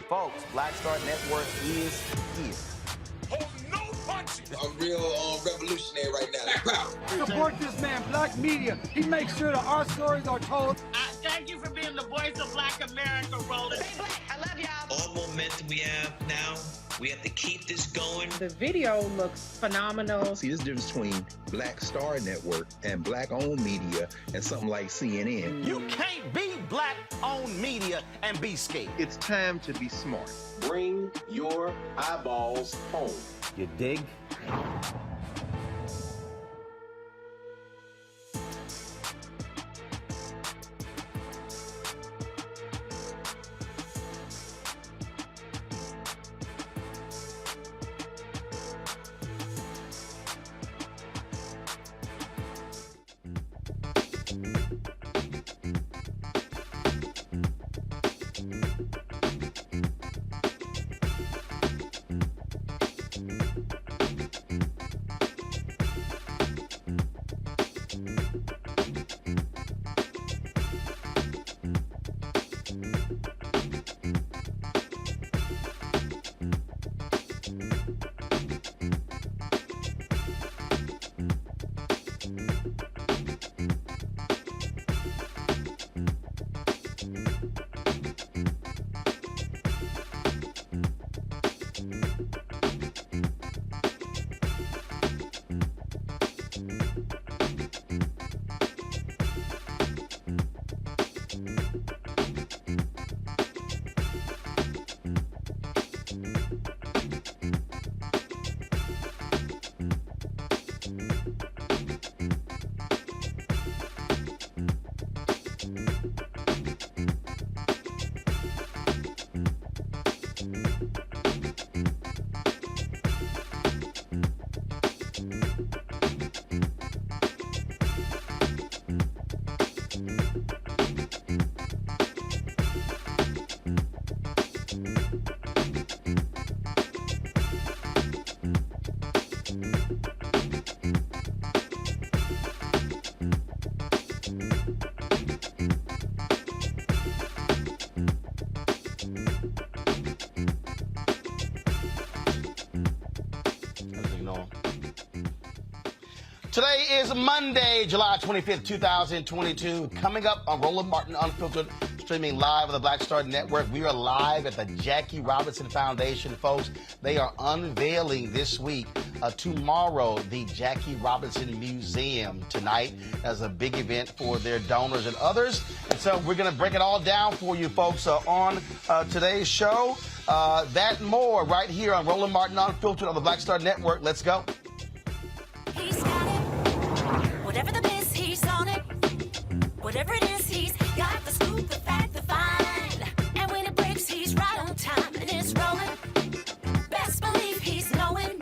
Folks, Black Star Network is here. Hold no punches. I'm real revolutionary right now. Black power. Support this man, Black media. He makes sure that our stories are told. Thank you for being the voice of Black America, Roland. Stay black. I love y'all. All momentum we have now, we have to keep this going. The video looks phenomenal. See, this difference between Black Star Network and Black-owned media and something like CNN. You can't be Black-owned media and be scared. It's time to be smart. Bring your eyeballs home. You dig? Today is Monday, July 25th, 2022. Coming up on Roland Martin Unfiltered, streaming live on the Black Star Network. We are live at the Jackie Robinson Foundation, folks. They are unveiling this week, tomorrow, the Jackie Robinson Museum tonight as a big event for their donors and others. And so we're going to break it all down for you, folks, on today's show. That and more right here on Roland Martin Unfiltered on the Black Star Network. Let's go. He's got it. Whatever the biz, he's on it. Whatever it is, he's got the scoop, the fact, the find. And when it breaks, he's right on time and it's rolling. Best believe he's knowing.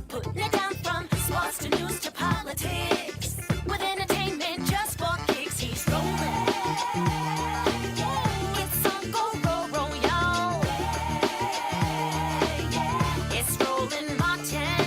Putting it down from sports to news to politics. With entertainment just for kicks, he's rolling. It's on Go Roll Roll, y'all. It's Roland Martin.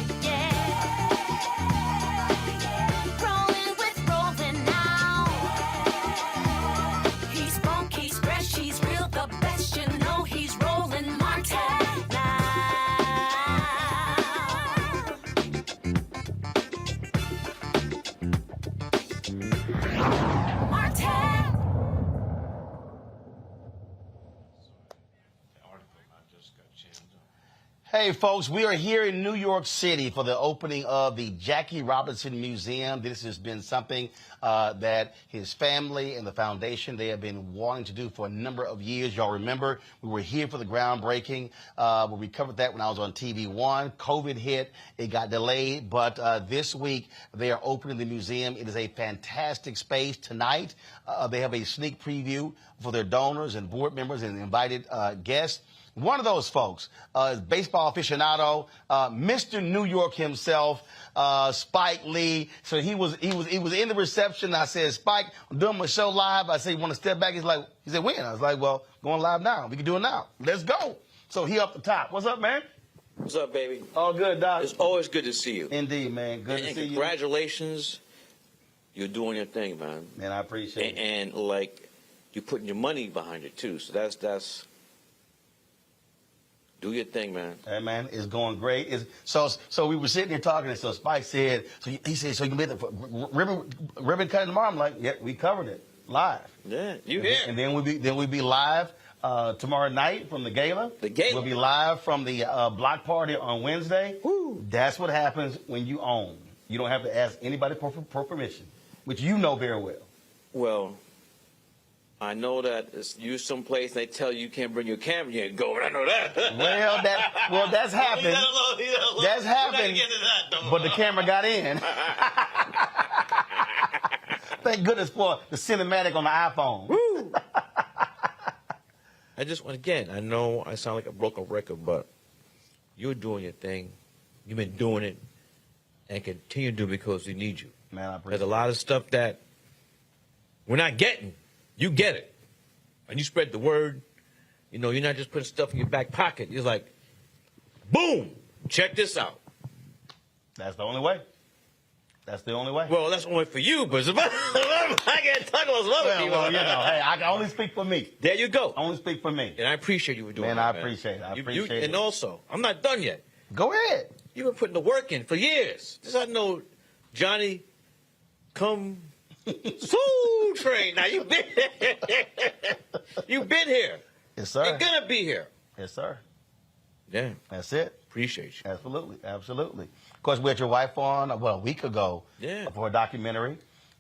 Hey, folks, we are here in New York City for the opening of the Jackie Robinson Museum. This has been something that his family and the foundation, they have been wanting to do for a number of years. Y'all remember we were here for the groundbreaking. We covered that when I was on TV1. COVID hit. It got delayed. But this week, they are opening the museum. It is a fantastic space. Tonight, they have a sneak preview for their donors and board members and invited guests. One of those folks is baseball aficionado, Mr. New York himself, Spike Lee. So he was in the reception. I said, Spike, I'm doing my show live. I said, you want to step back? He said, when? I was like, well, going live now. We can do it now. Let's go. So he up the top. What's up, man? What's up, baby? All good, Doc. It's always good to see you. Indeed, man. Good to see you. Congratulations. You're doing your thing, man. Man, I appreciate it. And like, you're putting your money behind it too. So that's. Do your thing, man. Hey, man, it's going great. So we were sitting here talking, and so Spike said, he said, so you can be the ribbon cutting tomorrow. I'm like, yeah, we covered it live. Yeah, you here. And then we'll be live tomorrow night from the gala. The gala. We'll be live from the block party on Wednesday. Woo. That's what happens when you own. You don't have to ask anybody for permission, which you know very well. Well, I know that it's you someplace they tell you can't bring your camera, you ain't going. I know that. That's happened. That's happened. But the camera got in. Thank goodness for the cinematic on the iPhone. Woo. I just again, I know I sound like a broken record, but you're doing your thing. You've been doing it, and continue to do it because we need you. Man, I appreciate There's a lot of stuff that we're not getting. You get it. And you spread the word. You know, you're not just putting stuff in your back pocket. You're like, boom, check this out. That's the only way. That's the only way. Well, that's only for you, but I can't talk about some other people. Well, you know, hey, I can only speak for me. There you go. Only speak for me. And I appreciate you for doing that, man. I appreciate it. I appreciate it. And also, I'm not done yet. Go ahead. You've been putting the work in for years. Just I know Johnny come Soul Train. Now you've been you've been here. Yes, sir. You're gonna be here. Yes, sir. Yeah. That's it. Appreciate you. Absolutely. Absolutely. Of course, we had your wife on, a week ago for a documentary.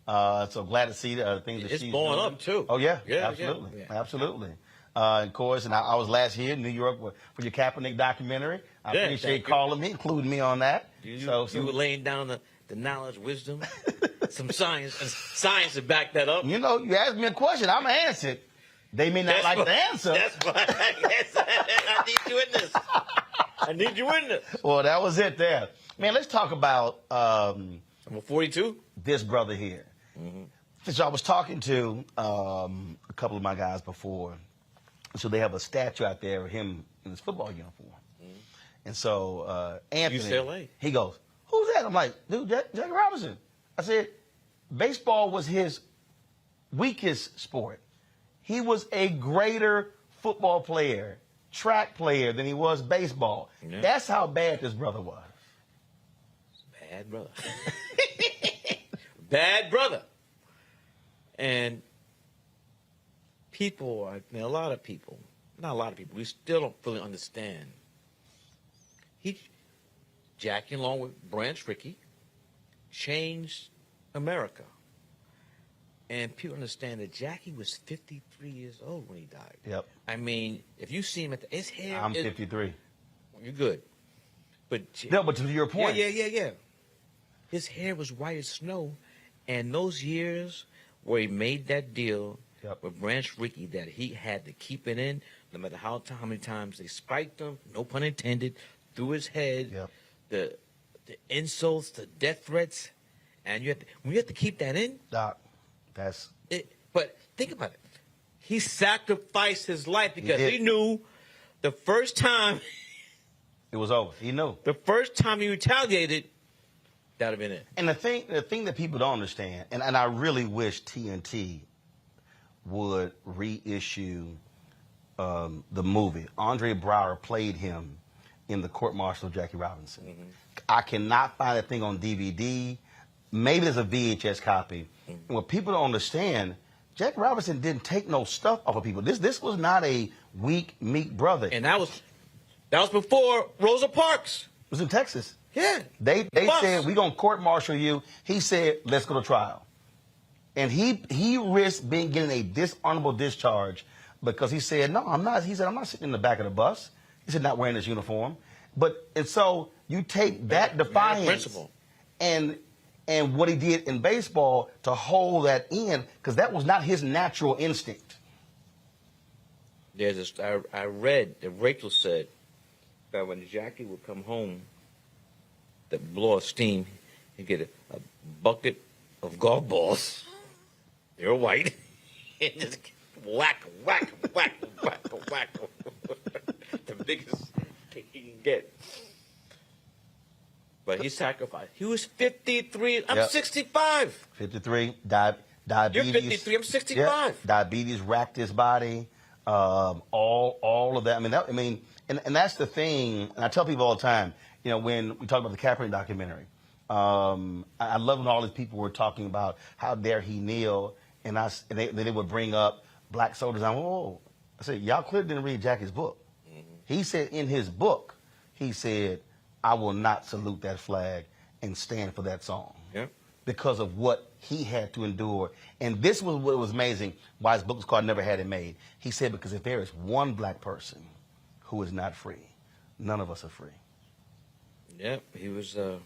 So glad to see the things that she's doing. It's blowing up, too. Oh, yeah. Yeah, absolutely. yeah. Absolutely. Of course, and I was last year in New York for your Kaepernick documentary. I appreciate calling me, including me on that. You were laying down the knowledge, wisdom, some science to back that up. You know, you asked me a question, I'm going to answer it. They may not like the answer. That's why I need you in this. I need you in this. Well, that was it there. Man, let's talk about number 42. This brother here. Mm-hmm. So I was talking to a couple of my guys before. So they have a statue out there of him in his football uniform. Mm-hmm. And so Anthony, UCLA. He goes, who's that? I'm like, dude, Jackie Robinson. I said, baseball was his weakest sport. He was a greater football player, track player than he was baseball. Yeah. That's how bad this brother was. Bad brother. bad brother. And people, a lot of people, not a lot of people, we still don't fully understand. Jackie, along with Branch Rickey, changed America. And people understand that Jackie was 53 years old when he died. Yep. I mean, if you see him his hair. I'm 53. You're good. But no, but to your point. Yeah. His hair was white as snow. And those years where he made that deal with Branch Rickey that he had to keep it in, no matter how many times they spiked him, no pun intended, through his head, the insults, the death threats, and when you have to keep that in. Doc, that's it. But think about it. He sacrificed his life because he knew the first time it was over. He knew. The first time he retaliated, that would have been it. And the thing that people don't understand, and I really wish TNT would reissue the movie. Andre Braugher played him in the court martial of Jackie Robinson. Mm-hmm. I cannot find that thing on DVD. Maybe there's a VHS copy. Mm-hmm. And what people don't understand, Jackie Robinson didn't take no stuff off of people. This was not a weak, meek brother. And that was before Rosa Parks. It was in Texas. Yeah. They said, we're going to court martial you. He said, let's go to trial. And he risked getting a dishonorable discharge because he said, no, I'm not. He said, I'm not sitting in the back of the bus. He said, not wearing this uniform. And so you take that defiance and what he did in baseball to hold that in, because that was not his natural instinct. I read that Rachel said that when Jackie would come home, that blow of steam, he'd get a bucket of golf balls. They were white. And just whack. The biggest kick he can get. But he sacrificed. He was 53. I'm 65. 53. Diabetes. You're 53. I'm 65. Yeah. Diabetes racked his body. All of that. And that's the thing. And I tell people all the time, when we talk about the Kaepernick documentary, I love when all these people were talking about how dare he kneel, and they would bring up black soldiers. I said, y'all clearly didn't read Jackie's book. Mm-hmm. He said in his book, he said, I will not salute that flag and stand for that song. Yeah. Because of what he had to endure. And this was what was amazing, why his book was called Never Had It Made. He said, because if there is one black person who is not free, none of us are free. Yep, he was a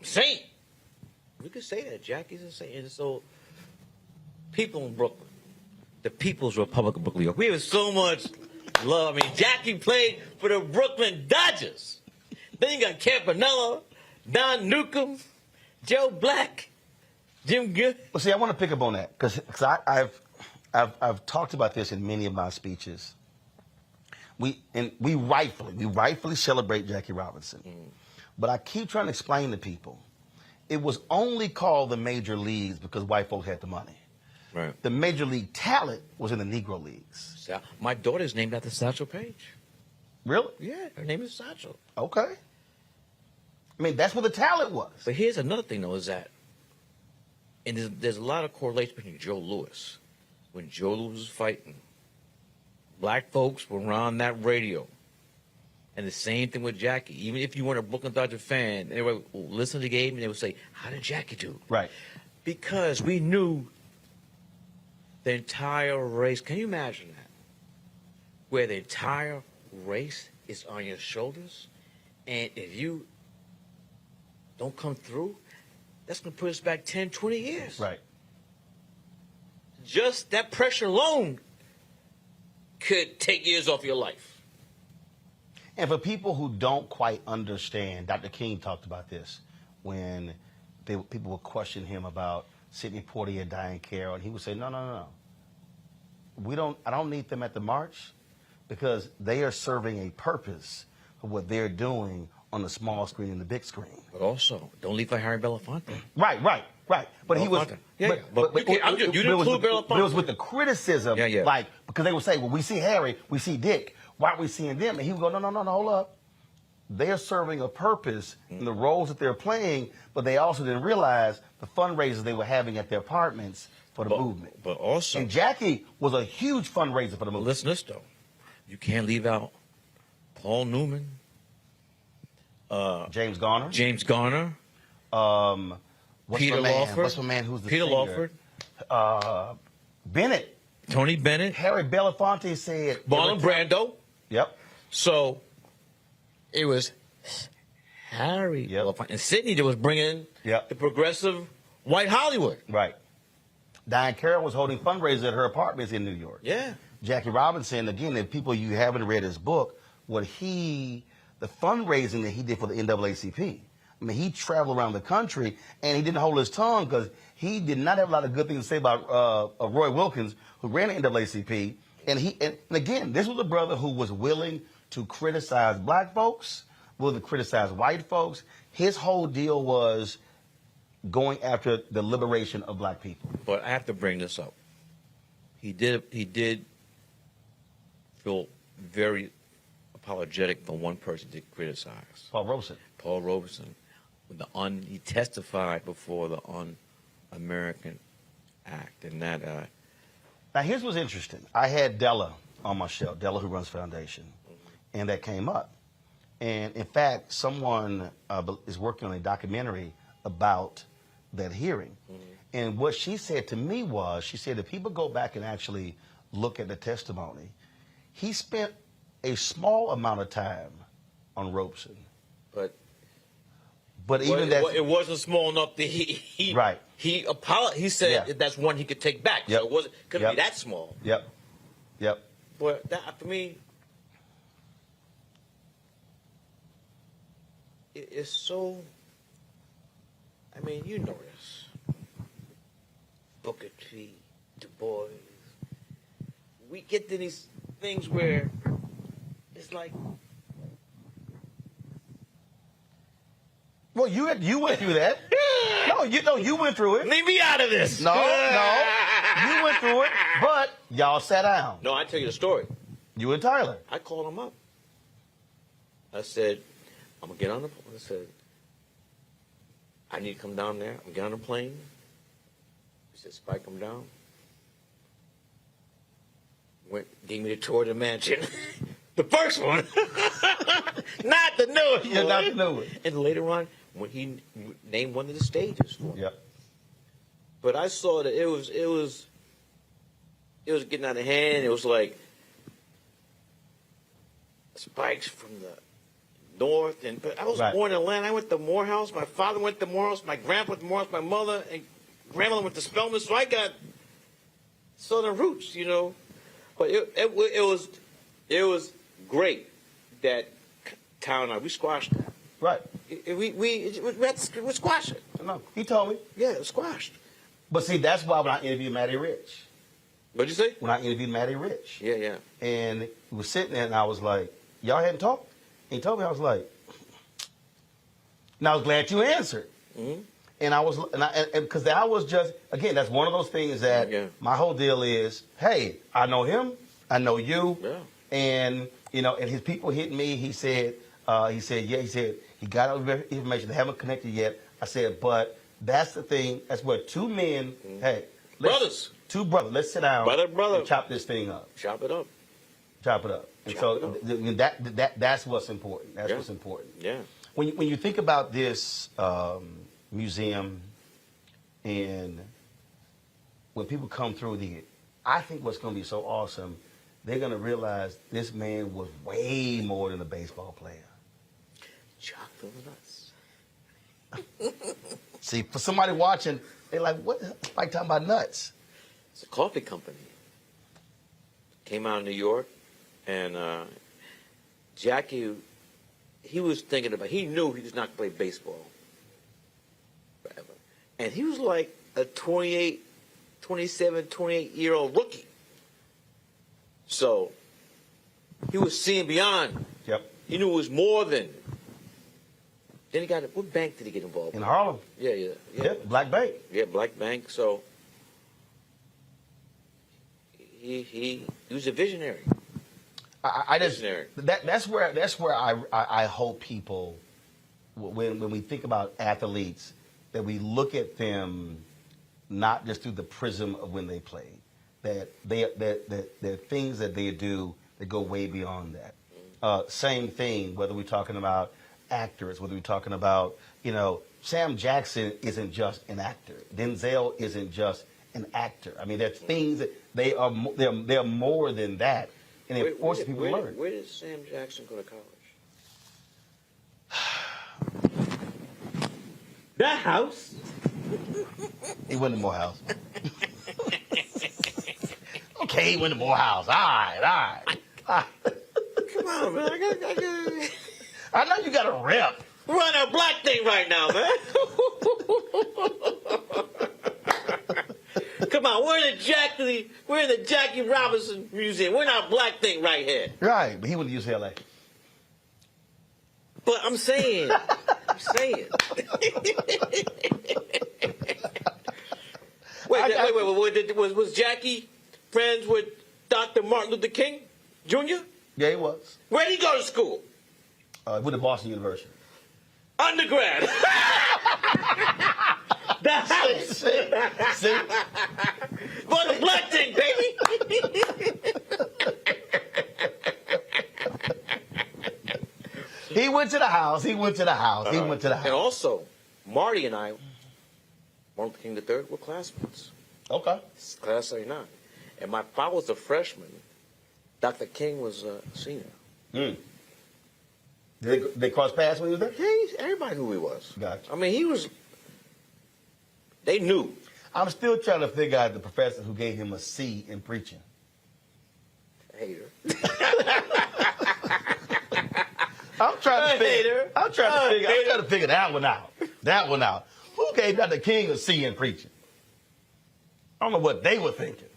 saint. We could say that. Jackie's a saint. And so, people in Brooklyn, the People's Republic of Brooklyn, New York, we have so much love. Jackie played for the Brooklyn Dodgers. Then you got Campanella, Don Newcomb, Joe Black, Jim Good. Well, see, I want to pick up on that because I've talked about this in many of my speeches. We rightfully celebrate Jackie Robinson. Mm. But I keep trying to explain to people, it was only called the major leagues because white folks had the money. Right. The major league talent was in the Negro leagues. My daughter's named after Satchel Paige. Really? Yeah, her name is Satchel. Okay. That's where the talent was. But here's another thing, though, is that, and there's a lot of correlation between Joe Louis. When Joe Louis was fighting, black folks were on that radio. And the same thing with Jackie. Even if you weren't a Brooklyn Dodger fan, they would listen to the game and they would say, how did Jackie do? Right. Because we knew the entire race. Can you imagine that? Where the entire race is on your shoulders, and if you don't come through, that's going to put us back 10, 20 years. Right. Just that pressure alone could take years off your life. And for people who don't quite understand, Dr. King talked about this when people would question him about Sidney Poitier and Diane Carroll, and he would say, no. I don't need them at the march because they are serving a purpose for what they're doing on the small screen and the big screen. But also, don't leave for Harry Belafonte. Right. But he was. You didn't include Belafonte. But it was with the criticism, because they would say, well, we see Harry, we see Dick. Why are we seeing them? And he would go, no, hold up. they are serving a purpose in the roles that they're playing, but they also didn't realize the fundraisers they were having at their apartments for the movement. But also, and Jackie was a huge fundraiser for the movement. Listen, though, you can't leave out Paul Newman, James Garner, Peter Lawford. What's my man? Who's the Peter singer? Lawford, Bennett, Tony Bennett, Harry Belafonte said, Marlon Brando. Yep. So it was Harry Belafonte. And Sidney that was bringing the progressive white Hollywood. Right. Diane Carroll was holding fundraisers at her apartments in New York. Yeah. Jackie Robinson, again, if people you haven't read his book, the fundraising that he did for the NAACP. I mean, he traveled around the country, and he didn't hold his tongue because he did not have a lot of good things to say about Roy Wilkins, who ran the NAACP. And again, this was a brother who was willing to criticize black folks, willing to criticize white folks. His whole deal was going after the liberation of black people. But I have to bring this up. He did feel very apologetic for one person to criticize. Paul Robeson. He testified before the Un-American Act, and that. Now, here's what's interesting. I had Della on my show, Della, who runs Foundation, and that came up. And in fact, someone is working on a documentary about that hearing. And what she said to me was, she said, if people go back and actually look at the testimony, he spent a small amount of time on Robeson. But even that, it wasn't small enough that he right. He said that's one he could take back. Yep. So it couldn't be that small. Yep. But that, for me, it's so. I mean, you know this. Booker T, Du Bois. We get to these things where it's like. Well, you went through that. You went through it. Leave me out of this. No, you went through it, but y'all sat down. No, I tell you the story. You and Tyler. I called him up. I said, I'm gonna get on the plane. I said, I need to come down there. I'm gonna get on the plane. He said, Spike, come down. Gave me the tour of the mansion. The first one. Not the newest one. Not the newest. And later on, when he named one of the stages for me. Yep. But I saw that it was getting out of hand. It was like Spikes from the north, but I was born in Atlanta. I went to Morehouse. My father went to Morehouse. My grandpa went to Morehouse. My mother and grandmother went to Spelman. So I got Southern roots, you know. But it was great that town. We squashed that. Right. We squashed it. No, he told me. Yeah, it was squashed. But see, that's why when I interviewed Matty Rich. What'd you say? When I interviewed Matty Rich. Yeah. And he was sitting there, and I was like, y'all hadn't talked? And he told me, I was like, and I was glad you answered. Mm-hmm. And because I was just, again, that's one of those things that my whole deal is, hey, I know him, I know you, and, you know, and his people hit me. He said, he got all the information. They haven't connected yet. I said, but that's the thing. That's where two men, two brothers, let's sit down and chop this thing up. Chop it up. And that's what's important. That's what's important. Yeah. When you think about this museum, and when people come through I think what's going to be so awesome, they're going to realize this man was way more than a baseball player. Chocolate nuts. See, for somebody watching, they're like, what? Like talking about nuts. It's a coffee company. Came out of New York, and Jackie, he was thinking about, he knew he was not going to play baseball forever. And he was like a 28-year-old rookie. So he was seeing beyond. Yep. He knew it was more than. Then he got, what bank did he get involved in? In Harlem. Yeah. Black Bank. Yeah, Black Bank. So he was a visionary. I just Visionary. that's where I hope people, when we think about athletes, that we look at them not just through the prism of when they play, that there are things that they do that go way beyond that. Same thing, whether we're talking about actors, whether we're talking about, Sam Jackson isn't just an actor. Denzel isn't just an actor. I mean, there's things that they're more than that, and it forces people to learn. Where did Sam Jackson go to college? That house. He went to Morehouse. Okay, he went to Morehouse. All right. Come on, man. I know you got a rep. We're on a black thing right now, man. Come on, we're in the Jackie Robinson Museum. We're not a black thing right here. Right, but he went to UCLA. But I'm saying. Wait. Was Jackie friends with Dr. Martin Luther King Jr.? Yeah, he was. Where did he go to school? Went to Boston University. Undergrad. The house. See? For the black thing, baby. He went to the house. And also, Marty and I, Martin Luther King III, were classmates. Okay. Class 39. And my father was a freshman. Dr. King was a senior. Did they cross paths when he was there? Yeah, everybody knew who he was. Gotcha. I mean, they knew. I'm still trying to figure out the professor who gave him a C in preaching. Hater. I'm trying to figure that one out. Who gave Dr. King a C in preaching? I don't know what they were thinking.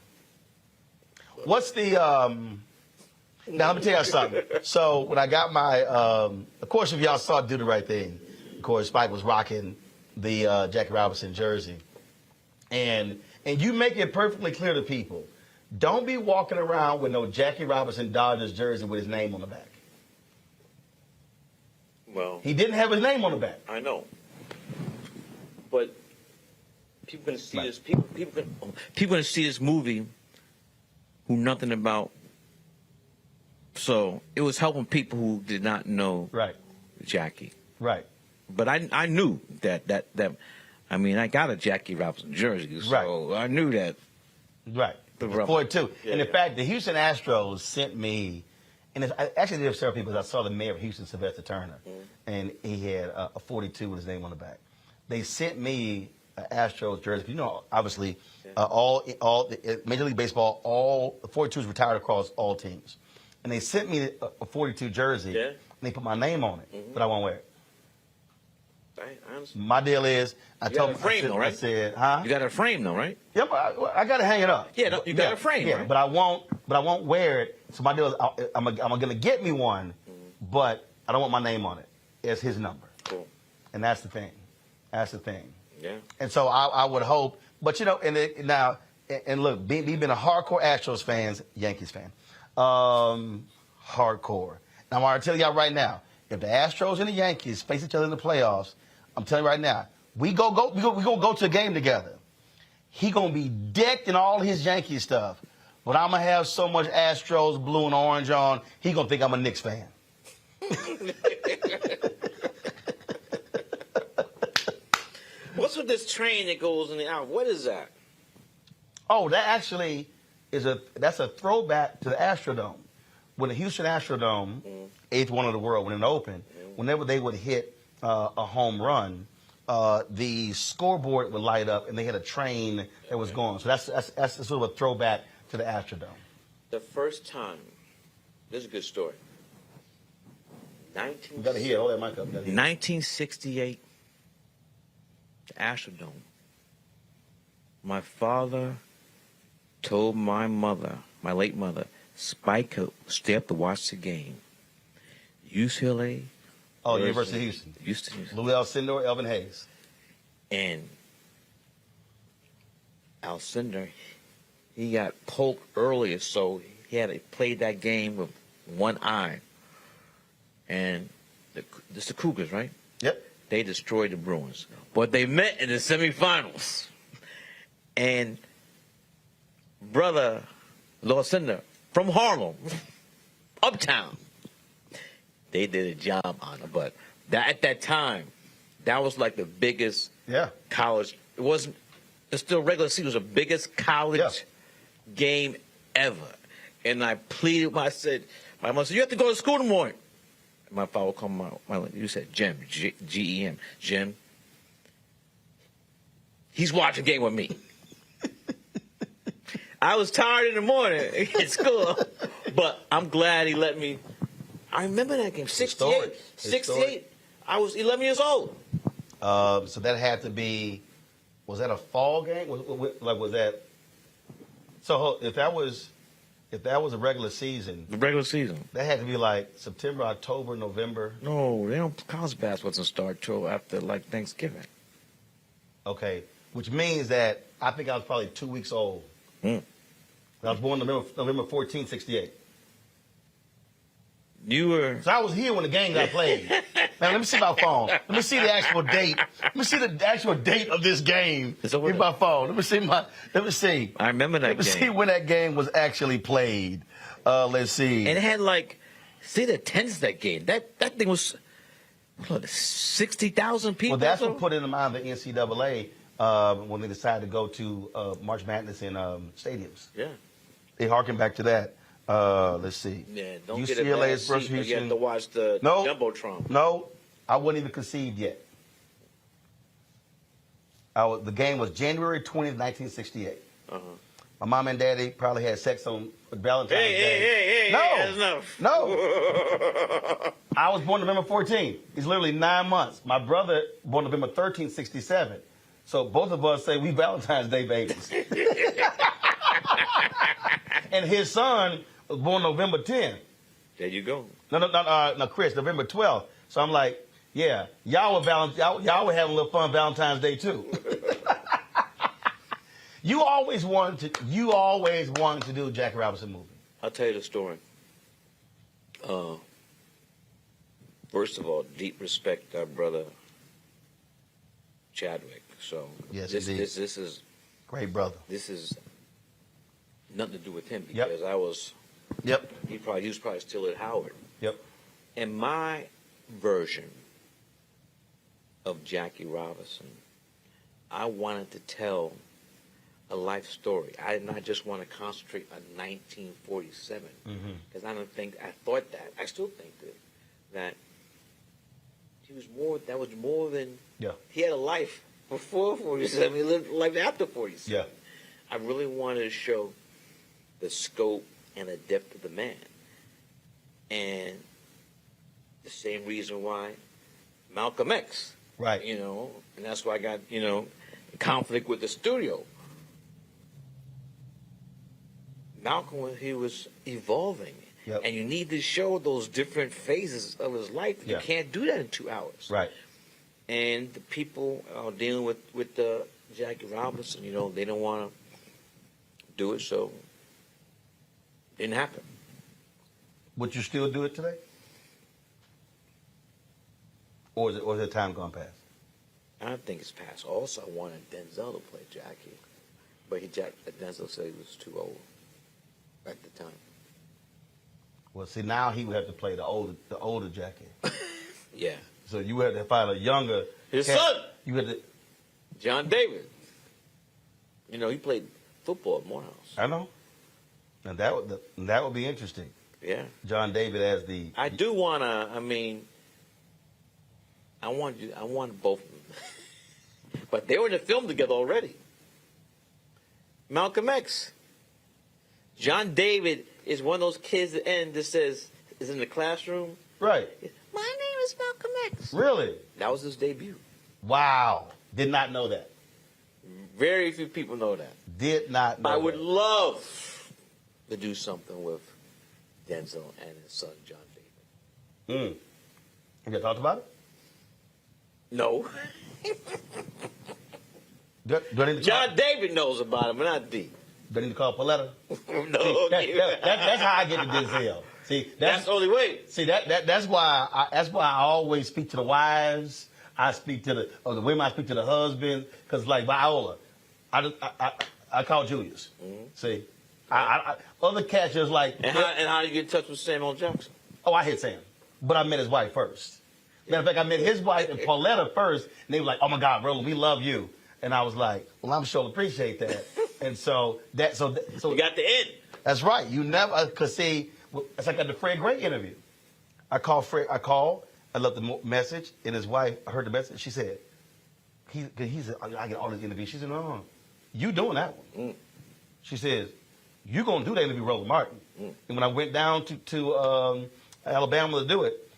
What's the now let me tell you something. So when I got my of course, if y'all saw Do the Right Thing, of course Spike was rocking the Jackie Robinson jersey. And you make it perfectly clear to people, don't be walking around with no Jackie Robinson Dodgers jersey with his name on the back. Well, he didn't have his name on the back. I know, but people gonna see this. People gonna see this movie who nothing about. So it was helping people who did not know Jackie. Right. But I knew that. I mean, I got a Jackie Robinson jersey, so I knew that. Right. For it too. Yeah, and in fact, the Houston Astros sent me. And I actually did several people. I saw the mayor of Houston, Sylvester Turner, and he had a 42 with his name on the back. They sent me an Astros jersey. Obviously, all Major League Baseball, all the 42s retired across all teams, and they sent me a 42 jersey. And they put my name on it, but I won't wear it. My deal is, I told him, I said, huh? You got a frame though, right? Yeah, but I got to hang it up. Yeah, no, you got a frame, right? But I won't wear it. So my deal is, I'm gonna get me one, but I don't want my name on it. It's his number. Cool. And that's the thing. Yeah. And so I would hope, but and look, we've been a hardcore Astros fans, Yankees fan, hardcore. Now I want to tell y'all right now, if the Astros and the Yankees face each other in the playoffs, I'm telling you right now, we gonna go to a game together. He gonna be decked in all his Yankee stuff, but I'm gonna have so much Astros blue and orange on. He gonna think I'm a Knicks fan. What's with this train that goes in the out? What is that? Oh, that actually that's a throwback to the Astrodome. When the Houston Astrodome, eighth one of the world, when it opened, whenever they would hit a home run, the scoreboard would light up, and they had a train that was going. So that's sort of a throwback to the Astrodome. The first time, this is a good story. You got to hear. Hold that mic up. 1968, the Astrodome. My father told my mother, my late mother, Spike could stay up to watch the game. UCLA. Oh, University of Houston. Lou Alcindor, Elvin Hayes. And Alcindor, he got poked earlier, so he had to play that game with one eye. And this the Cougars, right? Yep. They destroyed the Bruins. But they met in the semifinals. And brother Lucinda from Harlem, uptown, they did a job on it. But at that time, that was like the biggest college. It wasn't. It's still regular season. It was the biggest college game ever. And I pleaded. I said, my mother said, "You have to go to school in the morning." And my father would come out. You said, "Jim, G-E-M, Jim. He's watching a game with me." I was tired in the morning at school, but I'm glad he let me. I remember that game, 68. 68. I was 11 years old. So that had to be, was that a fall game? Was that? So if that was a regular season. The regular season. That had to be like September, October, November. No, college basketball doesn't start till after like Thanksgiving. Okay, which means that I think I was probably 2 weeks old. I was born November 14, 68. You were. So I was here when the game got played. Now, let me see my phone. Let me see the actual date. Let me see the actual date of this game. Here's my phone. Let me see. I remember that game. Let me see when that game was actually played. Let's see. And it had the attendance of that game. That thing was 60,000 people. Well, that's what put in the mind of the NCAA when they decided to go to March Madness in stadiums. Yeah. They harken back to that. Let's see. Yeah, don't UCLA get a bad is versus seat, but you Houston. have to watch the Jumbotron. No, I wasn't even conceived yet. The game was January 20th, 1968. My mom and daddy probably had sex on Valentine's Day. Hey, that's enough. No. I was born November 14th. He's literally 9 months. My brother born November 13th, 67. So both of us say we Valentine's Day babies. And his son was born November 10th. There you go. No, Chris, November 12th. So I'm like, yeah, y'all were having a little fun Valentine's Day too. You always wanted to do a Jackie Robinson movie. I'll tell you the story. First of all, deep respect to our brother Chadwick. So yes, this is great brother. This is nothing to do with him because I was. Yep. He was probably still at Howard. Yep. And my version of Jackie Robinson, I wanted to tell a life story. I did not just want to concentrate on 1947 because I thought that. I still think that he was more. That was more than. Yeah. He had a life before 47. He lived a life after 47. Yeah. I really wanted to show the scope and the depth of the man. And the same reason why Malcolm X. Right. And that's why I got, conflict with the studio. Malcolm, he was evolving. Yep. And you need to show those different phases of his life. You can't do that in 2 hours. Right. And the people dealing with the Jackie Robinson, they don't want to do it, so it didn't happen. Would you still do it today? Or is it time gone past? I don't think it's past. Also, I wanted Denzel to play Jackie. But Denzel said he was too old at the time. Well, see, now he would have to play the older Jackie. Yeah. So you had to find a younger. His son. You had to. John David. He played football at Morehouse. I know. And that would be interesting. Yeah. John David as the. I do want to. I want both of them. But they were in the film together already. Malcolm X. John David is one of those kids at the end that says, is in the classroom. Right. My name is Malcolm X. Really? That was his debut. Wow. Did not know that. Very few people know that. Did not know I would that. love to do something with Denzel and his son, John David. Have you talked about it? No. John David knows about it, but not D. Do I need to call Pauletta? No. That's how I get to Denzel. See, That's the only way. See that's why I always speak to the wives. I speak to the women. I speak to the husband because like Viola, I call Julius. Mm-hmm. See, other cats just like. And how do you get in touch with Samuel Jackson? Oh, I hit Sam, but I met his wife first. Matter of fact, I met his wife and Pauletta first, and they were like, "Oh my God, Roland, we love you." And I was like, "Well, I'm sure appreciate that." And so you got the end. That's right. You never could see. It's like at the Fred Gray interview. I called Fred. I left the message, and his wife. I heard the message. She said, "He said I get all these interviews." She said, "No, you doing that one." She says, "You gonna do that interview, Roland Martin?" And when I went down to Alabama to do it,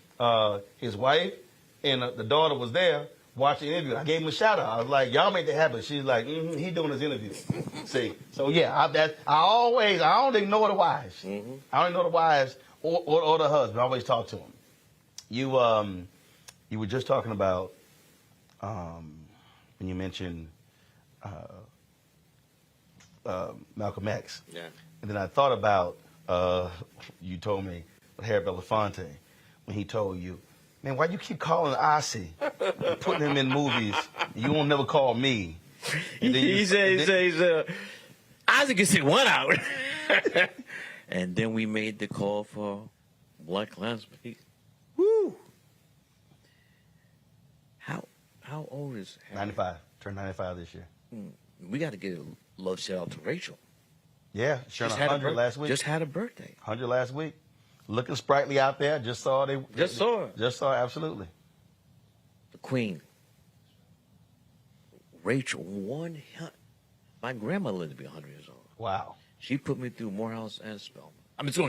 his wife and the daughter was there watching the interview. I gave him a shout out. I was like, "Y'all make that happen." She's like, "He doing his interview." See, so yeah, I don't ignore the wives. I don't ignore the wives or the husband. I always talk to them. You were just talking about when you mentioned Malcolm X. Yeah. And then I thought about you told me Harry Belafonte when he told you, "Man, why you keep calling Ossie and putting him in movies? You won't never call me." He says, Ozzy can sit one out. And then we made the call for Black Klansman. Woo! How old is Harry? 95. Turned 95 this year. We got to give a love shout out to Rachel. Yeah, sure. 100 last week. Just had a birthday. 100 last week. Looking sprightly out there. Just saw her. Just saw her, absolutely. The Queen. Rachel, my grandmother lived to be 100 years old. Wow. She put me through Morehouse and Spelman.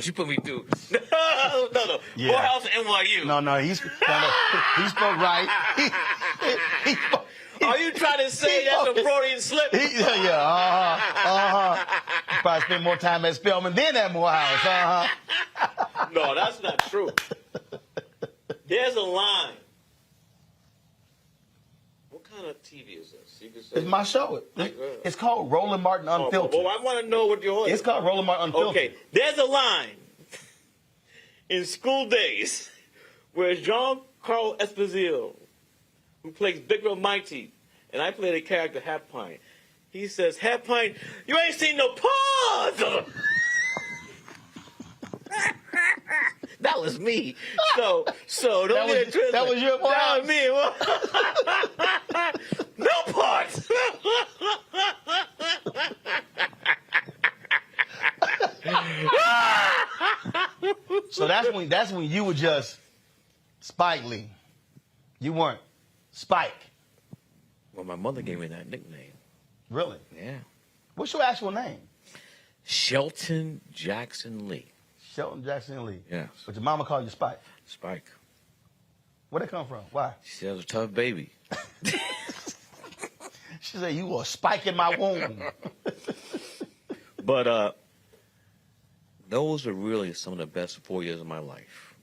She put me through. No. Yeah. Morehouse and NYU. No, he spoke right. He spoke, Are you trying to say that's a Freudian slip? Probably spent more time at Spelman than at Morehouse. No, that's not true. There's a line. What kind of TV is this? You can say it's my show. It's called Roland Martin Unfiltered. Well, I want to know what your It's called Roland Martin Unfiltered. Okay, there's a line in School Days where Jean-Carl Esposito, who plays Big Red Mighty, and I play the character Half Pint. He says, "Half Pint, you ain't seen no paws." That was me. So don't get it twisted. That was your part. That was me. No parts. So that's when you were just Spike Lee. You weren't Spike. Well, my mother gave me that nickname. Really? Yeah. What's your actual name? Shelton Jackson Lee. Shelton Jackson Lee. Yes. But your mama called you Spike. Spike. Where'd it come from? Why? She said I was a tough baby. She said you were a spike in my womb. But those are really some of the best 4 years of my life.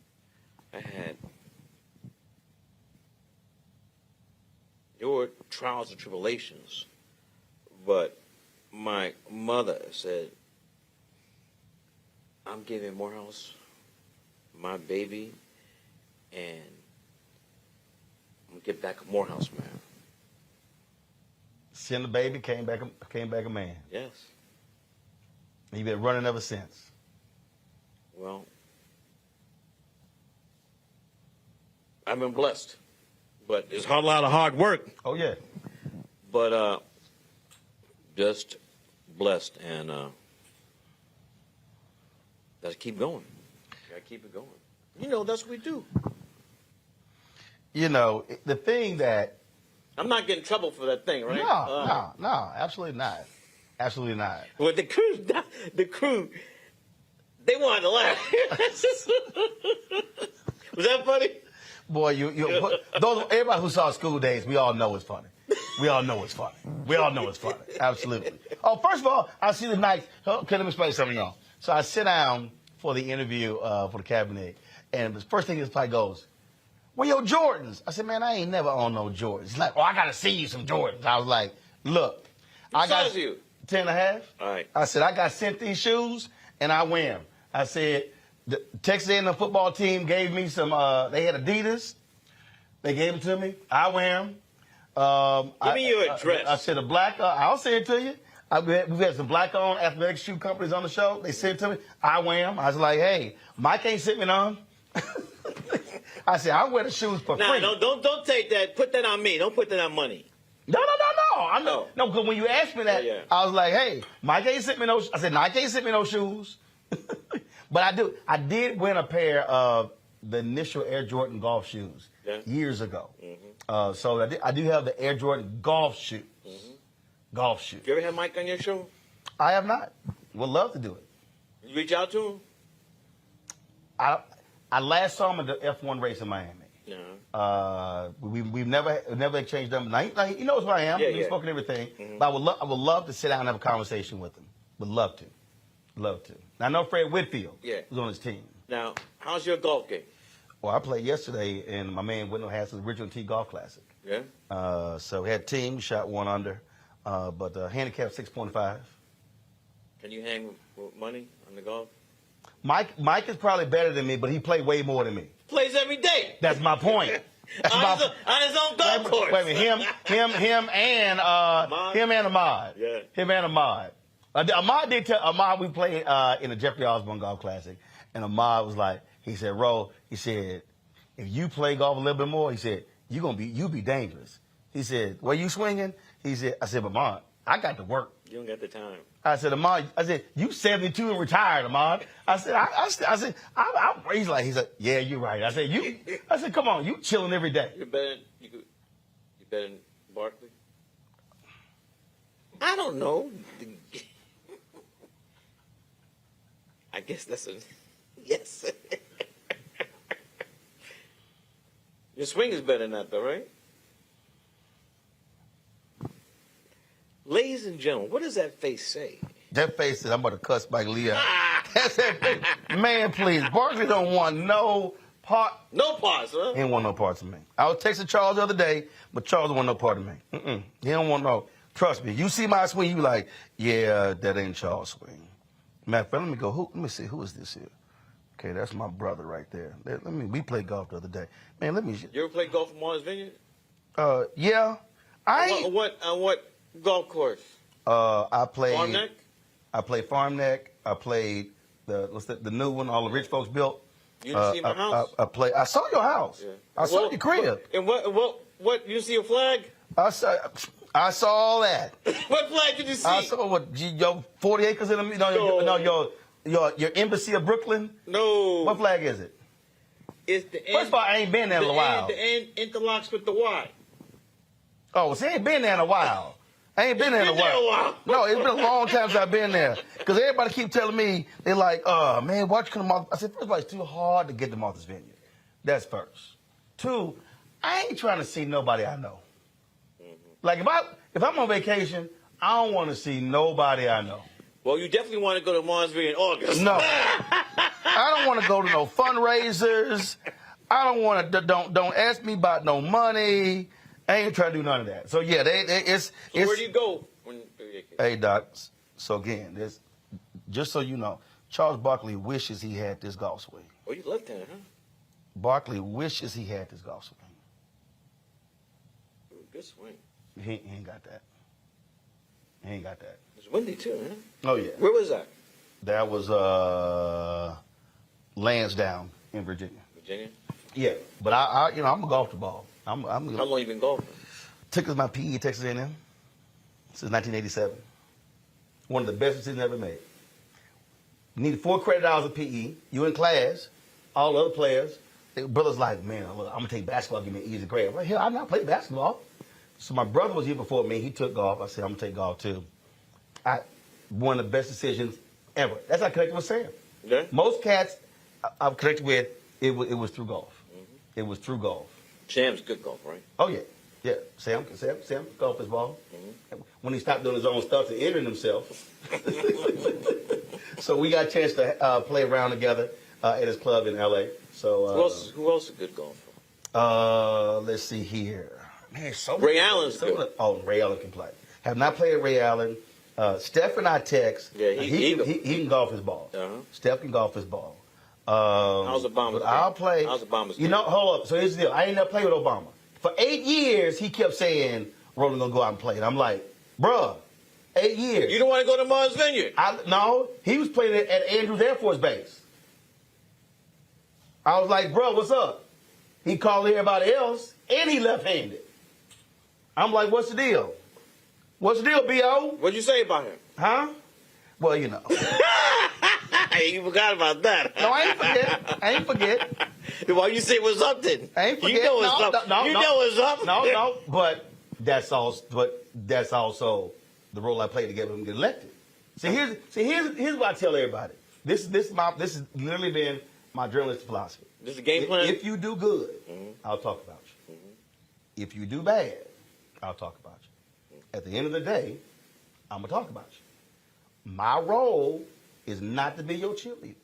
There were trials and tribulations, but my mother said, "I'm giving Morehouse my baby, and I'm gonna get back a Morehouse man." Send the baby, came back a man. Yes. You've been running ever since. Well, I've been blessed, but it's a lot of hard work. Oh yeah. But just blessed, and gotta keep going. Gotta keep it going. You know, that's what we do. You know, the thing that I'm not getting in trouble for that thing, right? No, absolutely not. Absolutely not. Well, the crew, they wanted to laugh. Was that funny? Boy, everybody who saw School Days, we all know it's funny. We all know it's funny. Absolutely. Oh, first of all, I see the night. Okay, let me explain something, y'all. So I sit down for the interview for the cabinet, and the first thing this guy goes, "Where your Jordans?" I said, "Man, I ain't never owned no Jordans." He's like, "Oh, I gotta see you some Jordans." I was like, "Look, What size you? 10 and a half. All right. I said, I got sent these shoes, and I wear them. I said, The Texas A&M football team gave me some. They had Adidas. They gave them to me. I wear them. Give me your address. I said a black. I'll send it to you. We've had some black-owned athletic shoe companies on the show. They sent it to me. I wear them. I was like, hey, Mike ain't sent me none. I said, I wear the shoes for free. Don't take that. Put that on me. Don't put that on money. No. No, because when you asked me that, I was like, hey, Mike ain't sent me no. I said, Nike ain't sent me no shoes. But I did win a pair of the initial Air Jordan golf shoes years ago. Mm-hmm. So I do have the Air Jordan golf shoes. Mm-hmm. Golf shoes. You ever had Mike on your show? I have not. Would love to do it. You reach out to him? I last saw him at the F1 race in Miami. No. We've never exchanged them. Now, he knows who I am. He's spoken everything. Mm-hmm. But I would love to sit down and have a conversation with him. Would love to. Love to. Now, I know Fred Whitfield was on his team. Now, how's your golf game? Well, I played yesterday, and my man Wendell has the Original T Golf Classic. Yeah. So we had a team, we shot 1 under, but handicap 6.5. Can you hang with money on the golf? Mike is probably better than me, but he played way more than me. Plays every day. That's my point. On his own golf course. Wait a minute, him and Ahmad. Yeah. Him and Ahmad. Ahmad did tell Ahmad we played in the Jeffrey Osborne Golf Classic, and Ahmad was like, he said, Ro, he said, if you play golf a little bit more, he said, you'll be dangerous. He said, where you swinging? He said, I said, but Ahmad, I got to work. You don't got the time. I said, Ahmad, you 72 and retired, Ahmad. I said, he's like, yeah, you're right. I said, come on, you chilling every day. You better than Barkley? I don't know. I guess that's a yes. Your swing is better than that, though, right? Ladies and gentlemen, what does that face say? That face says, I'm about to cuss Mike Lee out. That's that face. Man, please. Barkley don't want no part. No parts, huh? He don't want no parts of me. I was texting Charles the other day, but Charles don't want no part of me. He don't want no. Trust me. You see my swing, you like, yeah, that ain't Charles' swing. Matter of fact, let me go. Let me see. Who is this here? Okay, that's my brother right there. We played golf the other day. Man, let me. You ever played golf in Martha's Vineyard? Yeah. What golf course? I played. Farm Neck? I played Farm Neck. I played the new one all the rich folks built. You didn't see my house? I saw your house. Yeah. I saw your crib. And what? You see a flag? I saw all that. What flag did you see? I saw your 40 acres in the your embassy of Brooklyn. No. What flag is it? It's the end. First of all, I ain't been there in a while. The end interlocks with the Y. Oh, see, I ain't been there in a while. I ain't been there in a while. No, it's been a long time since I've been there. Because everybody keep telling me, they're like, man, why you come to Martha's? I said, first of all, it's too hard to get to Martha's Vineyard. That's first. 2, I ain't trying to see nobody I know. Mm-hmm. Like, if I'm on vacation, I don't want to see nobody I know. Well, you definitely want to go to Martha's Vineyard in August. No. I don't want to go to no fundraisers. I don't want to, don't ask me about no money. I ain't trying to do none of that. So, yeah, it's... So where do you go? Hey, Doc, so again, just so you know, Charles Barkley wishes he had this golf swing. Oh, you left-handed, huh? Barkley wishes he had this golf swing. Good swing. He ain't got that. He ain't got that. It's windy, too, huh? Oh, yeah. Where was that? That was Lansdowne in Virginia. Virginia? Yeah, but I'm a golf the ball. How long you been golfing? Took us my PE at Texas A&M since 1987. One of the best decisions ever made. You needed 4 credit hours of PE. You in class, all the other players. The brother's like, man, I'm going to take basketball, give me an easy grade. I'm like, hell, I've not played basketball. So my brother was here before me. He took golf. I said, I'm going to take golf too. One of the best decisions ever. That's how I connected with Sam. Yeah. Most cats I've connected with, it was through golf. Mm-hmm. It was through golf. Sam's good golf, right? Oh, yeah. Yeah. Sam golf his ball. Mm-hmm. When he stopped doing his own stuff to injure himself. So we got a chance to play around together at his club in L.A. So who else is a good golfer? Let's see here. Man, Ray Allen's good. Oh, Ray Allen can play. Have not played Ray Allen. Steph and I text. Yeah, he can golf his ball. Uh-huh. Steph can golf his ball. How's Obama's I'll game? play. How's Obama's You game? know, hold up. So here's the deal. I ain't never played with Obama. For 8 years, he kept saying, Roland gonna go out and play. And I'm like, bruh, 8 years. You don't want to go to Martha's Vineyard? No, he was playing at Andrews Air Force Base. I was like, bro, what's up? He called everybody else, and he left-handed. I'm like, what's the deal? What's the deal, B.O.? What'd you say about him? Huh? Well, you know. You forgot about that. No, I ain't forget. Why you say what's up then? I ain't forget. You know what's up. No, you know what's up. No. But that's also the role I played to get him to get elected. Here's what I tell everybody. This has literally been my journalistic philosophy. This is a game plan. If you do good, I'll talk about you. If you do bad, I'll talk about you. At the end of the day, I'm gonna talk about you. My role is not to be your cheerleader.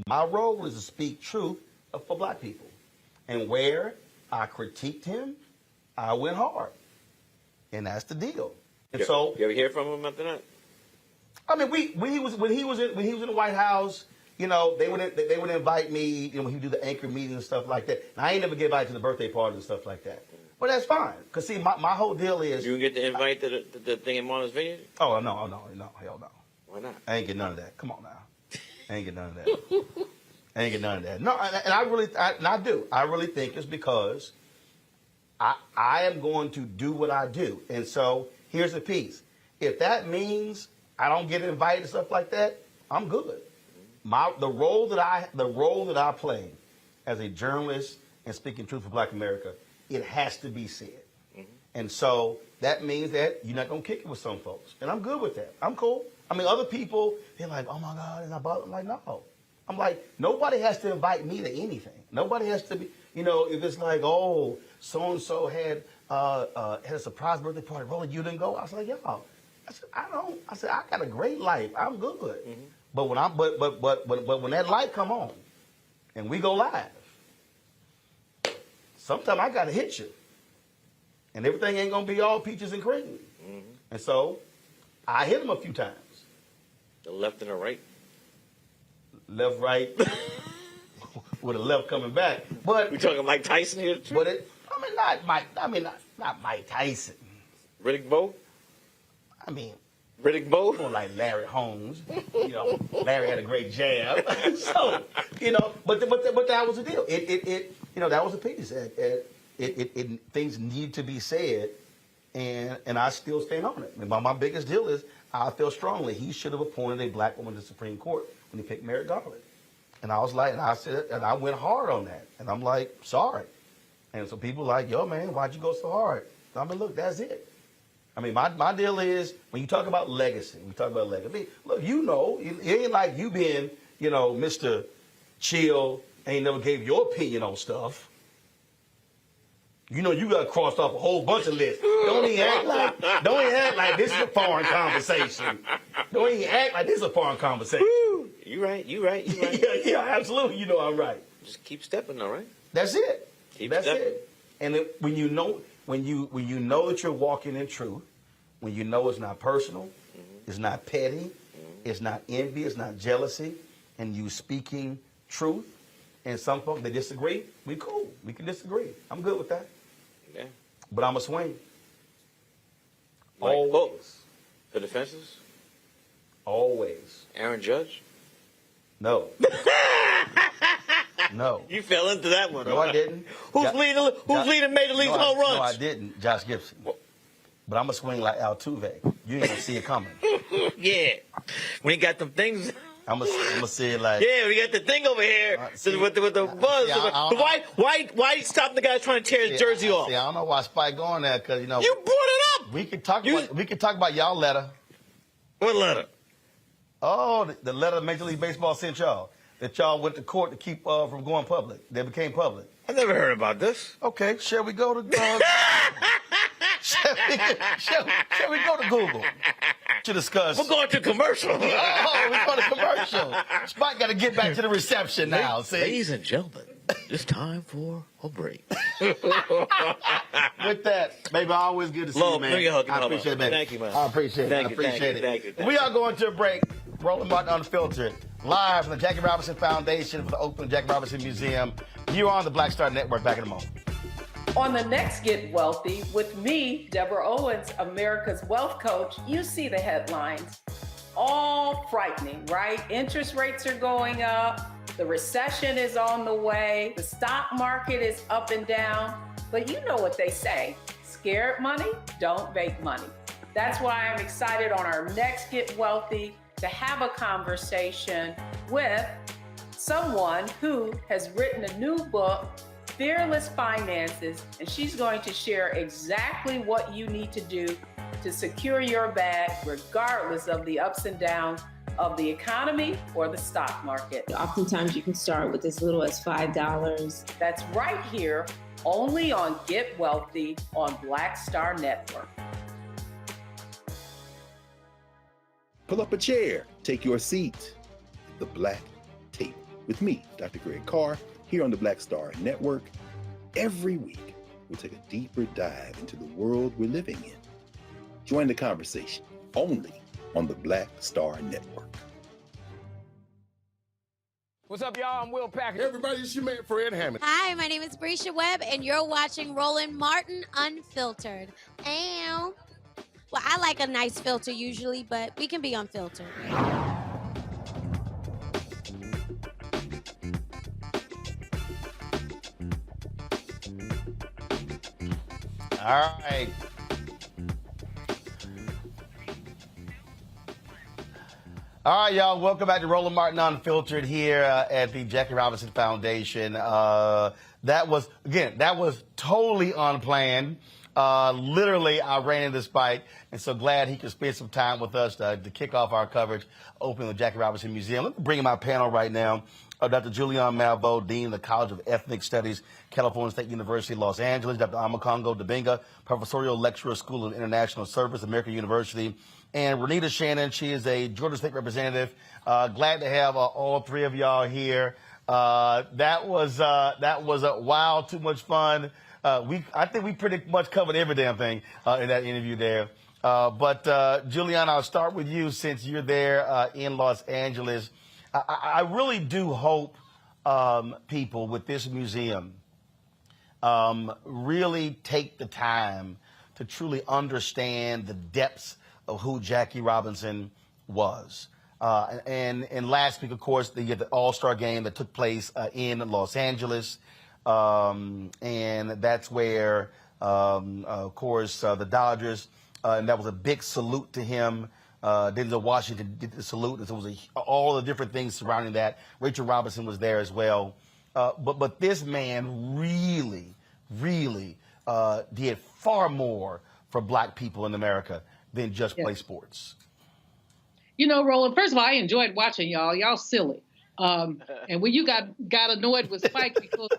My role is to speak truth for black people. And where I critiqued him, I went hard. And that's the deal. And so you ever hear from him after that? I mean, when he was in the White House, you know, they would invite me, you know, when he would do the anchor meetings and stuff like that. And I ain't never get invited to the birthday parties and stuff like that. But that's fine. Because, see, my whole deal is... You get the invite to the thing in Martha's Vineyard? Oh, no, hell no. Why not? I ain't get none of that. Come on now. I ain't get none of that. No, and I do. I really think it's because I am going to do what I do. And so here's the piece. If that means I don't get invited and stuff like that, I'm good. The role that I play as a journalist and speaking truth for Black America, it has to be said. And so that means that you're not going to kick it with some folks. And I'm good with that. I'm cool. I mean, other people, they're like, oh, my God, and I'm like, no. I'm like, nobody has to invite me to anything. Nobody has to be, you know, if it's like, oh, so-and-so had a surprise birthday party. Roland, you didn't go? I was like, y'all. I said, I got a great life. I'm good. But when when that light come on and we go live, sometimes I got to hit you. And everything ain't going to be all peaches and cream. And so I hit him a few times. The left and the right? Left, right, with a left coming back. But we talking Mike Tyson here? But not Mike Tyson. Riddick Bowe? I mean, Riddick Bowe? More like Larry Holmes. You know, Larry had a great jab. So, you know, but that was the deal. You know, that was a piece. Things need to be said, and I still stand on it. And my biggest deal is I feel strongly he should have appointed a black woman to the Supreme Court when he picked Merrick Garland. And I was like, and I said, and I went hard on that. And I'm like, sorry. And so people like, yo, man, why'd you go so hard? I mean, look, that's it. I mean, my deal is when you talk about legacy, look, you know, it ain't like you being, you know, Mr. Chill, ain't never gave your opinion on stuff. You know, you got crossed off a whole bunch of lists. Don't even act like this is a foreign conversation. Don't even act like this is a foreign conversation. You right. yeah, absolutely. You know I'm right. Just keep stepping, all right? That's it. That's it. And when you know that you're walking in truth, when you know it's not personal, it's not petty, it's not envy, it's not jealousy, and you speaking truth, and some folks, they disagree, we cool. We can disagree. I'm good with that. Yeah. But I'm a swing. Like, always. For the fences? Always. Aaron Judge? No. No. You fell into that one. No, I didn't. Who's leading Major League home runs? No, I didn't. Josh Gibson. But I'm going to swing like Altuve. You ain't going to see it coming. Yeah. When he got them things... I'm gonna say it like... Yeah, we got the thing over here with the buzz. Why stop the guy trying to tear his jersey off? See, I don't know why Spike going there, because, you know... You brought it up! We can talk about y'all letter. What letter? Oh, the letter Major League Baseball sent y'all. That y'all went to court to keep from going public. They became public. I never heard about this. Okay, shall we go to... shall we go to Google to discuss? We're going to commercial. We're going to commercial. Spike got to get back to the reception now. See? Ladies and gentlemen, it's time for a break. With that, baby, always good to see you, man. I appreciate it, baby. Thank you, man. I appreciate it. Thank you. We are going to a break. Rolling Martin Unfiltered. live from the Jackie Robinson Foundation for the opening Jackie Robinson Museum. You're on the Black Star Network. Back in a moment. On the next Get Wealthy with me, Deborah Owens, America's Wealth Coach, you see the headlines. All frightening, right? Interest rates are going up. The recession is on the way. The stock market is up and down. But you know what they say. Scared money don't make money. That's why I'm excited on our next Get Wealthy to have a conversation with someone who has written a new book, Fearless Finances, and she's going to share exactly what you need to do to secure your bag regardless of the ups and downs of the economy or the stock market. Oftentimes you can start with as little as $5. That's right here, only on Get Wealthy on Black Star Network. Pull up a chair, take your seat. The Black Tape with me, Dr. Greg Carr, here on the Black Star Network. Every week, we'll take a deeper dive into the world we're living in. Join the conversation only on the Black Star Network. What's up, y'all? I'm Will Packer. Everybody, it's your man, Fred Hammond. Hi, my name is Brescia Webb, and you're watching Roland Martin Unfiltered. Ow. Well, I like a nice filter usually, but we can be unfiltered. All right. All right, y'all. Welcome back to Roland Martin Unfiltered here at the Jackie Robinson Foundation. That was totally unplanned. Literally, I ran into Spike, and so glad he could spend some time with us to kick off our coverage, opening the Jackie Robinson Museum. Let me bring in my panel right now. Dr. Julian Malveaux, Dean of the College of Ethnic Studies, California State University, Los Angeles. Dr. Amakongo Dibinga, Professorial Lecturer, School of International Service, American University. And Renita Shannon, she is a Georgia State Representative. Glad to have all three of y'all here. That was a wow, too much fun. I think we pretty much covered every damn thing in that interview there. But Julian, I'll start with you since you're there in Los Angeles. I really do hope people with this museum really take the time to truly understand the depths of who Jackie Robinson was. And last week, of course, the All-Star game that took place in Los Angeles. And that's where, of course, the Dodgers, and that was a big salute to him. Denzel Washington did the salute, and so it was all the different things surrounding that. Rachel Robinson was there as well. But this man really did far more for black people in America than just play sports. You know, Roland, first of all, I enjoyed watching y'all. Y'all silly. And when you got annoyed with Spike because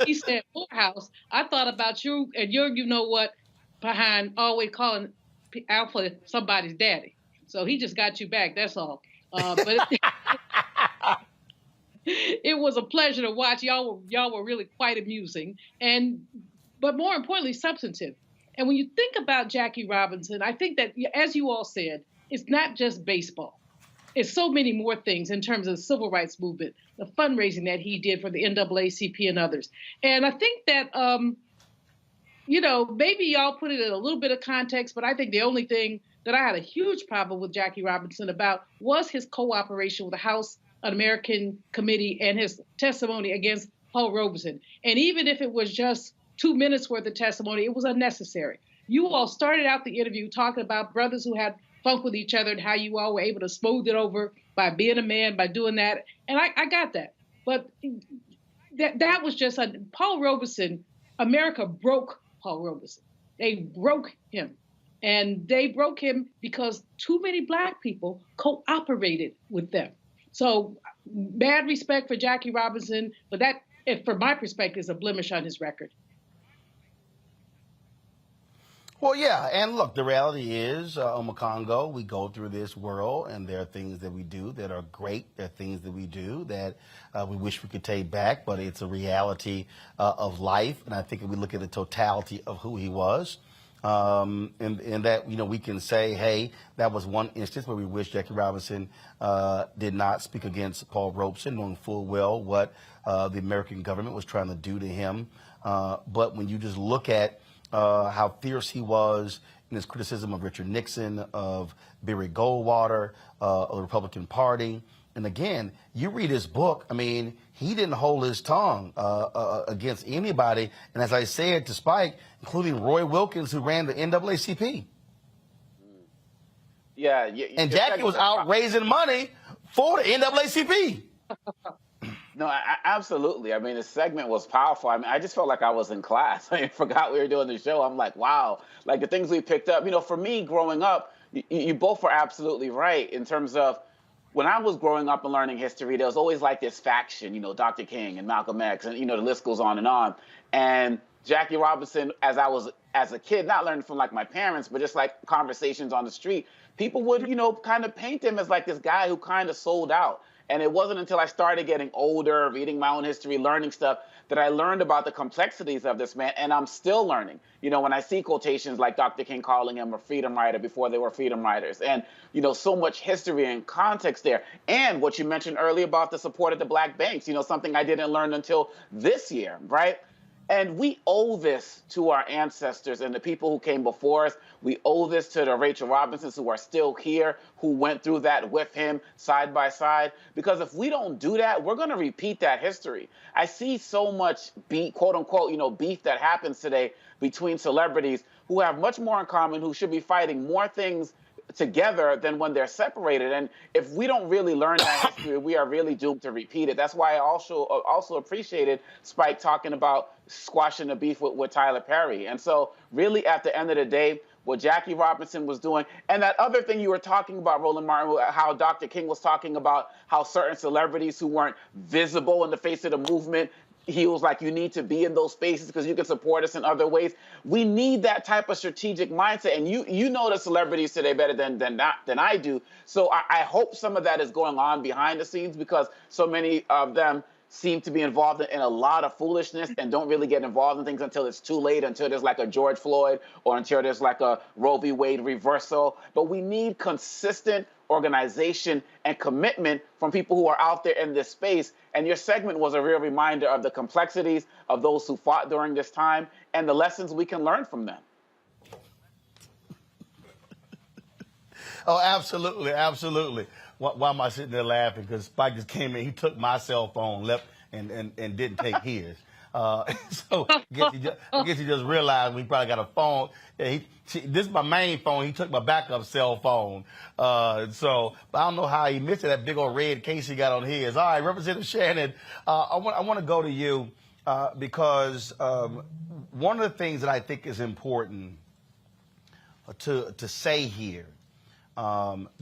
he said Morehouse, I thought about you and your, you know what, behind always calling Alpha somebody's daddy. So he just got you back. That's all. But it was a pleasure to watch. Y'all were really quite amusing, but more importantly, substantive. And when you think about Jackie Robinson, I think that, as you all said, it's not just baseball. It's so many more things in terms of the civil rights movement, the fundraising that he did for the NAACP and others. And I think that, maybe y'all put it in a little bit of context, but I think the only thing that I had a huge problem with Jackie Robinson about was his cooperation with the House Un-American Committee and his testimony against Paul Robeson. And even if it was just 2 minutes worth of testimony, it was unnecessary. You all started out the interview talking about brothers who had funk with each other and how you all were able to smooth it over by being a man, by doing that. And I got that. But that was just Paul Robeson. America broke Paul Robeson. They broke him. And they broke him because too many black people cooperated with them. So bad respect for Jackie Robinson, but that, from my perspective, is a blemish on his record. Well, yeah, and look, the reality is, Omakongo, we go through this world, and there are things that we do that are great. There are things that we do that we wish we could take back, but it's a reality of life. And I think if we look at the totality of who he was, and that, we can say, hey, that was one instance where we wish Jackie Robinson did not speak against Paul Robeson, knowing full well what the American government was trying to do to him. But when you just look at how fierce he was in his criticism of Richard Nixon, of Barry Goldwater, of the Republican Party, and again, you read his book, he didn't hold his tongue against anybody. And as I said to Spike, including Roy Wilkins, who ran the NAACP. Yeah. And Jackie was out raising money for the NAACP. No, absolutely. The segment was powerful. I just felt like I was in class. I forgot we were doing the show. I'm like, wow. Like the things we picked up. For me, growing up, you both were absolutely right in terms of when I was growing up and learning history, there was always like this faction, Dr. King and Malcolm X, and, the list goes on. And Jackie Robinson, as a kid, not learning from like my parents, but just like conversations on the street, people would, kind of paint him as like this guy who kind of sold out. And it wasn't until I started getting older, reading my own history, learning stuff, that I learned about the complexities of this man, and I'm still learning. When I see quotations like Dr. King calling him a freedom rider before they were freedom riders, and, so much history and context there. And what you mentioned earlier about the support of the black banks, something I didn't learn until this year, right? And we owe this to our ancestors and the people who came before us. We owe this to the Rachel Robinsons who are still here, who went through that with him side by side. Because if we don't do that, we're going to repeat that history. I see so much quote unquote, beef that happens today between celebrities who have much more in common, who should be fighting more things together than when they're separated. And if we don't really learn that history, we are really doomed to repeat it. That's why I also appreciated Spike talking about squashing the beef with Tyler Perry. And so really at the end of the day, what Jackie Robinson was doing, and that other thing you were talking about, Roland Martin, how Dr. King was talking about how certain celebrities who weren't visible in the face of the movement, he was like, you need to be in those spaces because you can support us in other ways. We need that type of strategic mindset. And you know the celebrities today better than I do. So I hope some of that is going on behind the scenes because so many of them seem to be involved in a lot of foolishness and don't really get involved in things until it's too late, until there's like a George Floyd or until there's like a Roe v. Wade reversal. But we need consistent organization and commitment from people who are out there in this space. And your segment was a real reminder of the complexities of those who fought during this time and the lessons we can learn from them. Oh, absolutely, absolutely. Why am I sitting there laughing? Because Spike just came in, he took my cell phone, left, and didn't take his. So I guess he just realized we probably got a phone. Yeah, this is my main phone. He took my backup cell phone. So I don't know how he missed it, that big old red case he got on his. All right, Representative Shannon, I want to go to you because one of the things that I think is important to say here,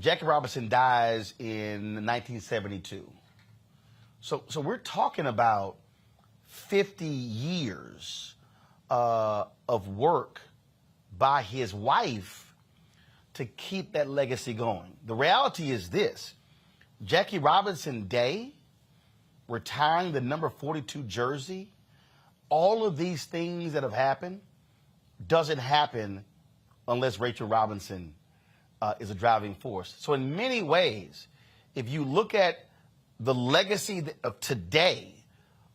Jackie Robinson dies in 1972. So we're talking about 50 years of work by his wife to keep that legacy going. The reality is this: Jackie Robinson Day, retiring the number 42 jersey, all of these things that have happened doesn't happen unless Rachel Robinson is a driving force. So in many ways, if you look at the legacy of today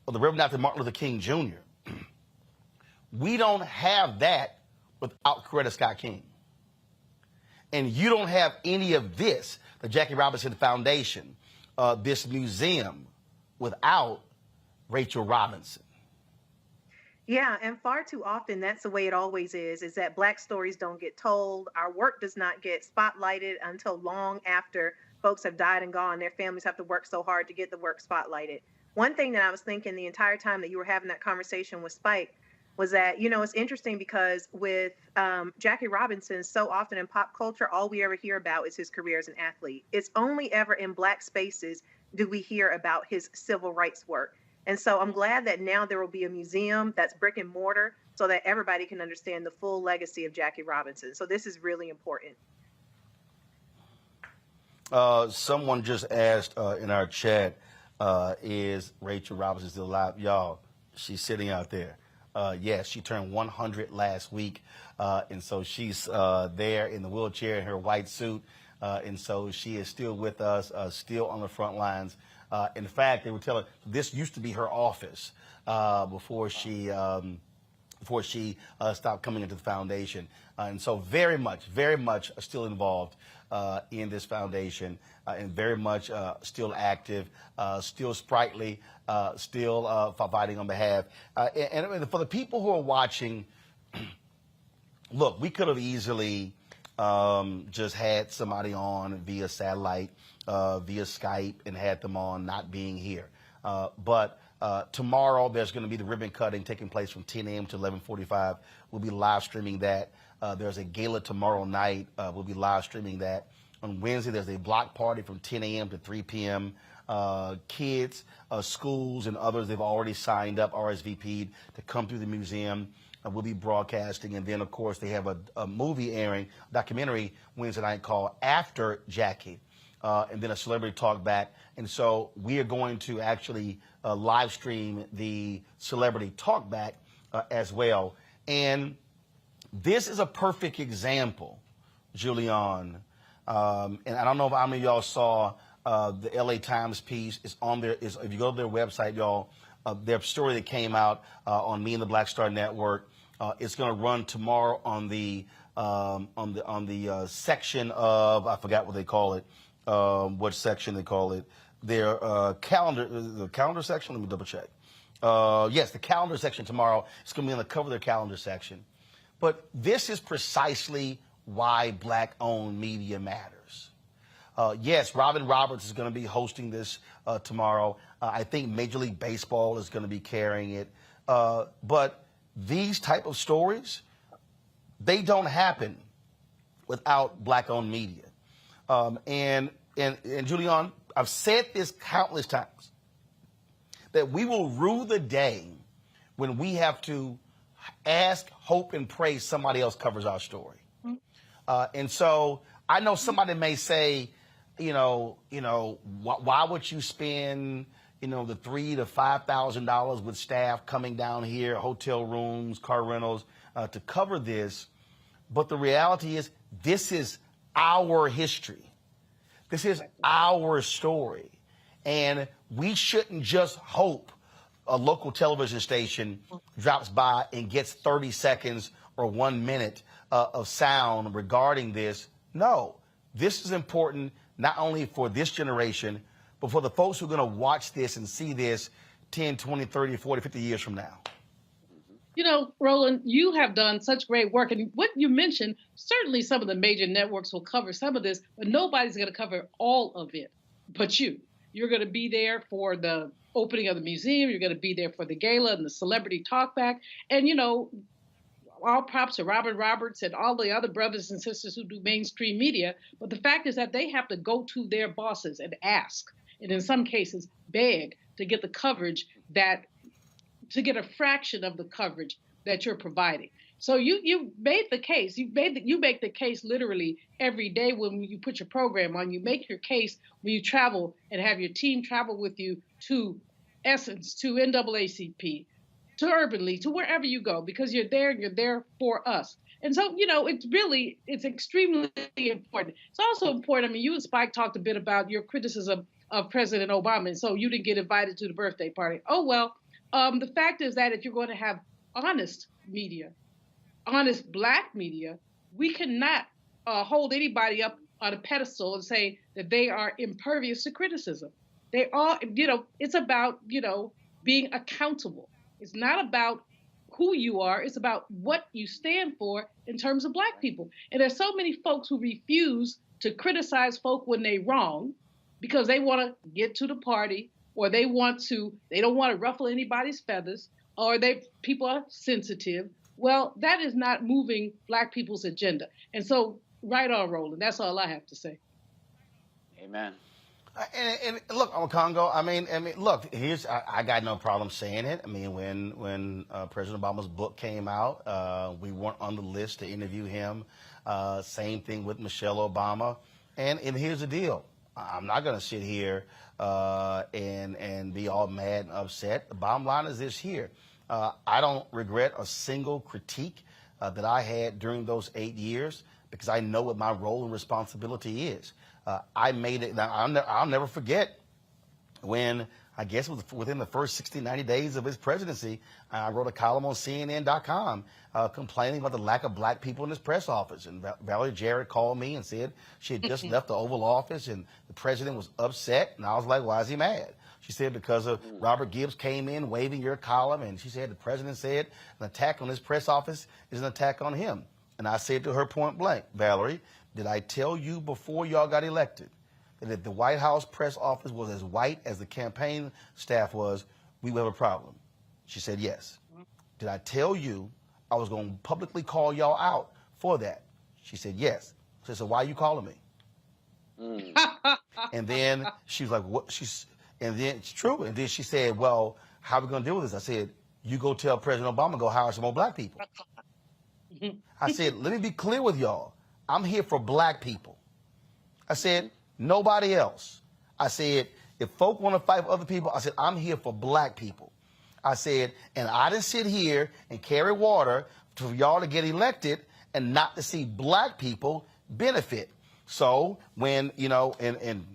of the Reverend Dr. Martin Luther King Jr., we don't have that without Coretta Scott King. And you don't have any of this, the Jackie Robinson Foundation, this museum, without Rachel Robinson. Yeah, and far too often that's the way it always is that Black stories don't get told. Our work does not get spotlighted until long after folks have died and gone. Their families have to work so hard to get the work spotlighted. One thing that I was thinking the entire time that you were having that conversation with Spike was that, it's interesting because with Jackie Robinson, so often in pop culture, all we ever hear about is his career as an athlete. It's only ever in Black spaces do we hear about his civil rights work. And so I'm glad that now there will be a museum that's brick and mortar so that everybody can understand the full legacy of Jackie Robinson. So this is really important. Someone just asked in our chat, is Rachel Robinson still alive? Y'all, she's sitting out there. Yes, she turned 100 last week, and so she's there in the wheelchair in her white suit, and so she is still with us, still on the front lines. In fact, they were telling this used to be her office before she stopped coming into the foundation, and so very much still involved in this foundation, and very much still active, still sprightly, still fighting on behalf. And for the people who are watching, look, we could have easily just had somebody on via satellite, via Skype, and had them on not being here. But tomorrow there's going to be the ribbon cutting taking place from 10 a.m. to 11:45. We'll be live streaming that. There's a gala tomorrow night. We'll be live streaming that. On Wednesday, there's a block party from 10 a.m. to 3 p.m. Kids, schools, and others, they've already signed up, RSVP'd, to come through the museum. We'll be broadcasting. And then, of course, they have a movie airing, documentary Wednesday night called After Jackie, and then a celebrity talk back. And so we are going to actually live stream the celebrity talk back as well. And this is a perfect example, Julian. And I don't know how many of y'all saw the LA Times piece. Is on there. If you go to their website, y'all, their story that came out on Me and the Black Star Network. It's going to run tomorrow on the section of, I forgot what they call it. What section they call it? Their calendar, the calendar section. Let me double check. Yes, the calendar section tomorrow. It's going to be on the cover of their calendar section. But this is precisely why black-owned media matters. Yes, Robin Roberts is going to be hosting this tomorrow. I think Major League Baseball is going to be carrying it. But these type of stories, they don't happen without black-owned media. And Julian, I've said this countless times, that we will rue the day when we have to ask, hope, and pray somebody else covers our story. And so I know somebody may say, why would you spend, the $3,000 to $5,000 with staff coming down here, hotel rooms, car rentals, to cover this? But the reality is, this is our history. This is our story. And we shouldn't just hope a local television station drops by and gets 30 seconds or 1 minute of sound regarding this. No, this is important not only for this generation, but for the folks who are going to watch this and see this 10, 20, 30, 40, 50 years from now. Roland, you have done such great work. And what you mentioned, certainly some of the major networks will cover some of this, but nobody's going to cover all of it but you. You're going to be there for the opening of the museum. You're going to be there for the gala and the celebrity talkback. And, all props to Robin Roberts and all the other brothers and sisters who do mainstream media. But the fact is that they have to go to their bosses and ask, and in some cases beg, to get the coverage to get a fraction of the coverage that you're providing. So you made the case. You make the case literally every day when you put your program on. You make your case when you travel and have your team travel with you to Essence, to NAACP, to Urban League, to wherever you go, because you're there for us. And so, it's extremely important. It's also important. You and Spike talked a bit about your criticism of President Obama, and so you didn't get invited to the birthday party. Oh, well, the fact is that if you're going to have honest media, honest black media, we cannot hold anybody up on a pedestal and say that they are impervious to criticism. They are, it's about, being accountable. It's not about who you are. It's about what you stand for in terms of black people. And there's so many folks who refuse to criticize folk when they're wrong because they want to get to the party, or they don't want to ruffle anybody's feathers, or people are sensitive. Well, that is not moving black people's agenda. And so, right on, Roland. That's all I have to say. Amen. And look, Congo, look, I got no problem saying it. When President Obama's book came out, we weren't on the list to interview him. Same thing with Michelle Obama. And here's the deal. I'm not going to sit here and be all mad and upset. The bottom line is this here. I don't regret a single critique that I had during those 8 years because I know what my role and responsibility is. I made it. Now, I'll never forget when, I guess it was within the first 60, 90 days of his presidency, I wrote a column on CNN.com complaining about the lack of black people in his press office. And Valerie Jarrett called me and said she had just left the Oval Office and the president was upset. And I was like, why is he mad? She said, because of Robert Gibbs came in waving your column. And she said, the president said an attack on his press office is an attack on him. And I said to her point blank, Valerie, did I tell you before y'all got elected that if the White House press office was as white as the campaign staff was, we would have a problem? She said, yes. Did I tell you I was going to publicly call y'all out for that? She said, yes. I said, so why are you calling me? And then she was like, what? And then it's true. And then she said, well, how are we going to deal with this? I said, you go tell President Obama, go hire some more black people. I said, let me be clear with y'all. I'm here for black people. I said, nobody else. I said, if folk want to fight for other people, I said, I'm here for black people. I said, and I didn't sit here and carry water for y'all to get elected and not to see black people benefit. So when, you know, in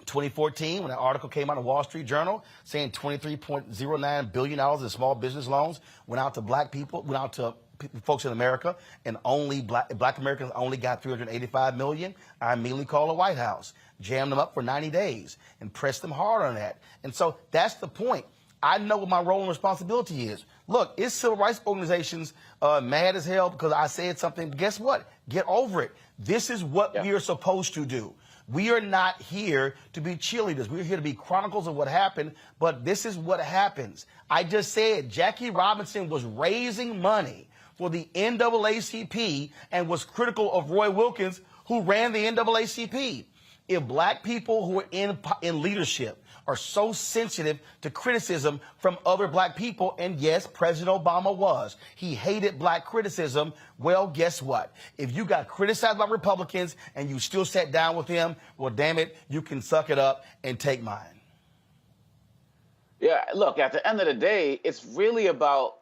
2014, when an article came out of Wall Street Journal saying $23.09 billion in small business loans went out to black people, went out to folks in America, and only black Americans only got $385 million, I immediately called the White House, jammed them up for 90 days, and pressed them hard on that. And so that's the point. I know what my role and responsibility is. Look, it's civil rights organizations mad as hell because I said something. Guess what? Get over it. This is what we are supposed to do. We are not here to be cheerleaders. We're here to be chronicles of what happened, but this is what happens. I just said Jackie Robinson was raising money for the NAACP and was critical of Roy Wilkins, who ran the NAACP. If black people who are in leadership are so sensitive to criticism from other black people, and yes, President Obama was. He hated black criticism. Well, guess what? If you got criticized by Republicans and you still sat down with him, well, damn it, you can suck it up and take mine. Yeah, look, at the end of the day, it's really about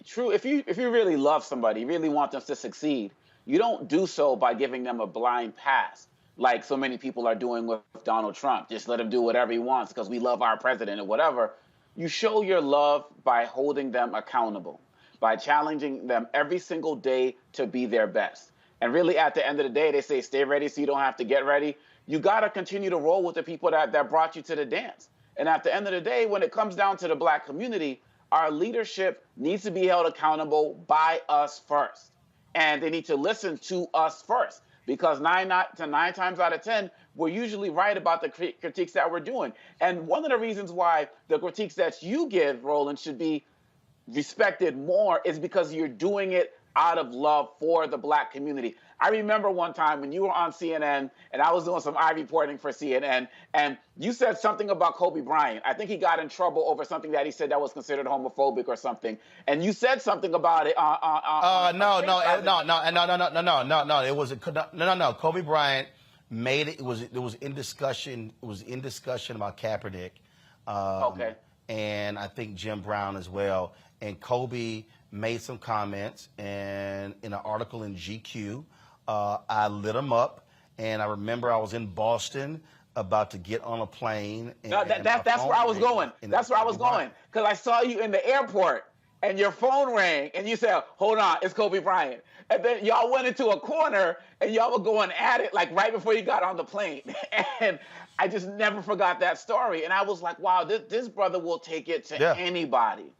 if you really love somebody, you really want them to succeed, you don't do so by giving them a blind pass, like so many people are doing with Donald Trump. Just let him do whatever he wants because we love our president or whatever. You show your love by holding them accountable, by challenging them every single day to be their best. And really, at the end of the day, they say, stay ready so you don't have to get ready. You got to continue to roll with the people that brought you to the dance. And at the end of the day, when it comes down to the black community, our leadership needs to be held accountable by us first. And they need to listen to us first. Because 9 times out of 10, we're usually right about the critiques that we're doing. And one of the reasons why the critiques that you give, Roland, should be respected more is because you're doing it out of love for the black community. I remember one time when you were on CNN and I was doing some eye reporting for CNN, and you said something about Kobe Bryant. I think he got in trouble over something that he said that was considered homophobic or something. And you said something about it. No. It was no. Kobe Bryant made it. It was in discussion. It was in discussion about Kaepernick. Okay. And I think Jim Brown as well. And Kobe made some comments, and in an article in GQ, I lit him up. And I remember I was in Boston about to get on a plane. And, no, that's where I was going. That's where I was going. Because I saw you in the airport, and your phone rang, and you said, hold on, it's Kobe Bryant. And then y'all went into a corner, and y'all were going at it, like right before you got on the plane. And I just never forgot that story. And I was like, wow, this brother will take it to anybody.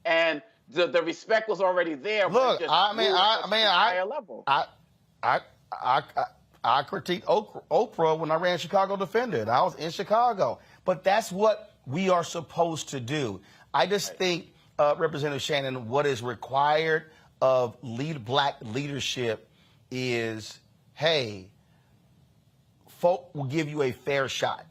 And the respect was already there. Look, higher level. I critiqued Oprah when I ran Chicago Defender, and I was in Chicago. But that's what we are supposed to do. I just think, Representative Shannon, what is required of black leadership is, hey, folk will give you a fair shot.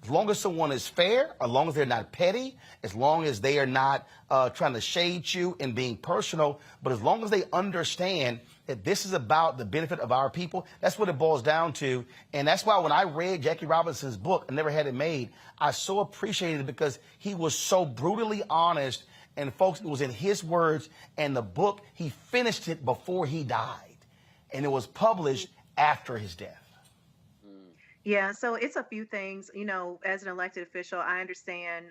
As long as someone is fair, as long as they're not petty, as long as they are not trying to shade you and being personal, but as long as they understand that this is about the benefit of our people, that's what it boils down to. And that's why when I read Jackie Robinson's book, I Never Had It Made, I so appreciated it because he was so brutally honest And folks, it was in his words, and the book, he finished it before he died. And it was published after his death. Yeah, so it's a few things. As an elected official, I understand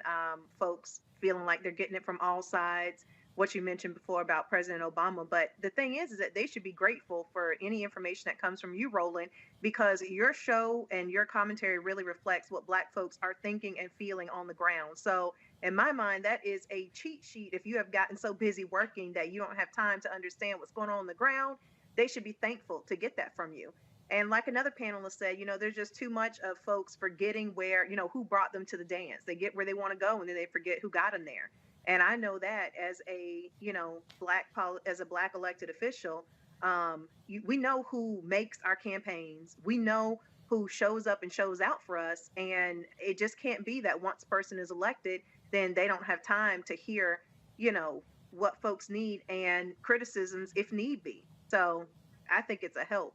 folks feeling like they're getting it from all sides, what you mentioned before about President Obama. But the thing is that they should be grateful for any information that comes from you, Roland, because your show and your commentary really reflects what Black folks are thinking and feeling on the ground. So in my mind, that is a cheat sheet. If you have gotten so busy working that you don't have time to understand what's going on the ground, they should be thankful to get that from you. And like another panelist said, there's just too much of folks forgetting where, who brought them to the dance. They get where they want to go and then they forget who got them there. And I know that as a, as a Black elected official, we know who makes our campaigns. We know who shows up and shows out for us. And it just can't be that once a person is elected, then they don't have time to hear, what folks need and criticisms if need be. So I think it's a help.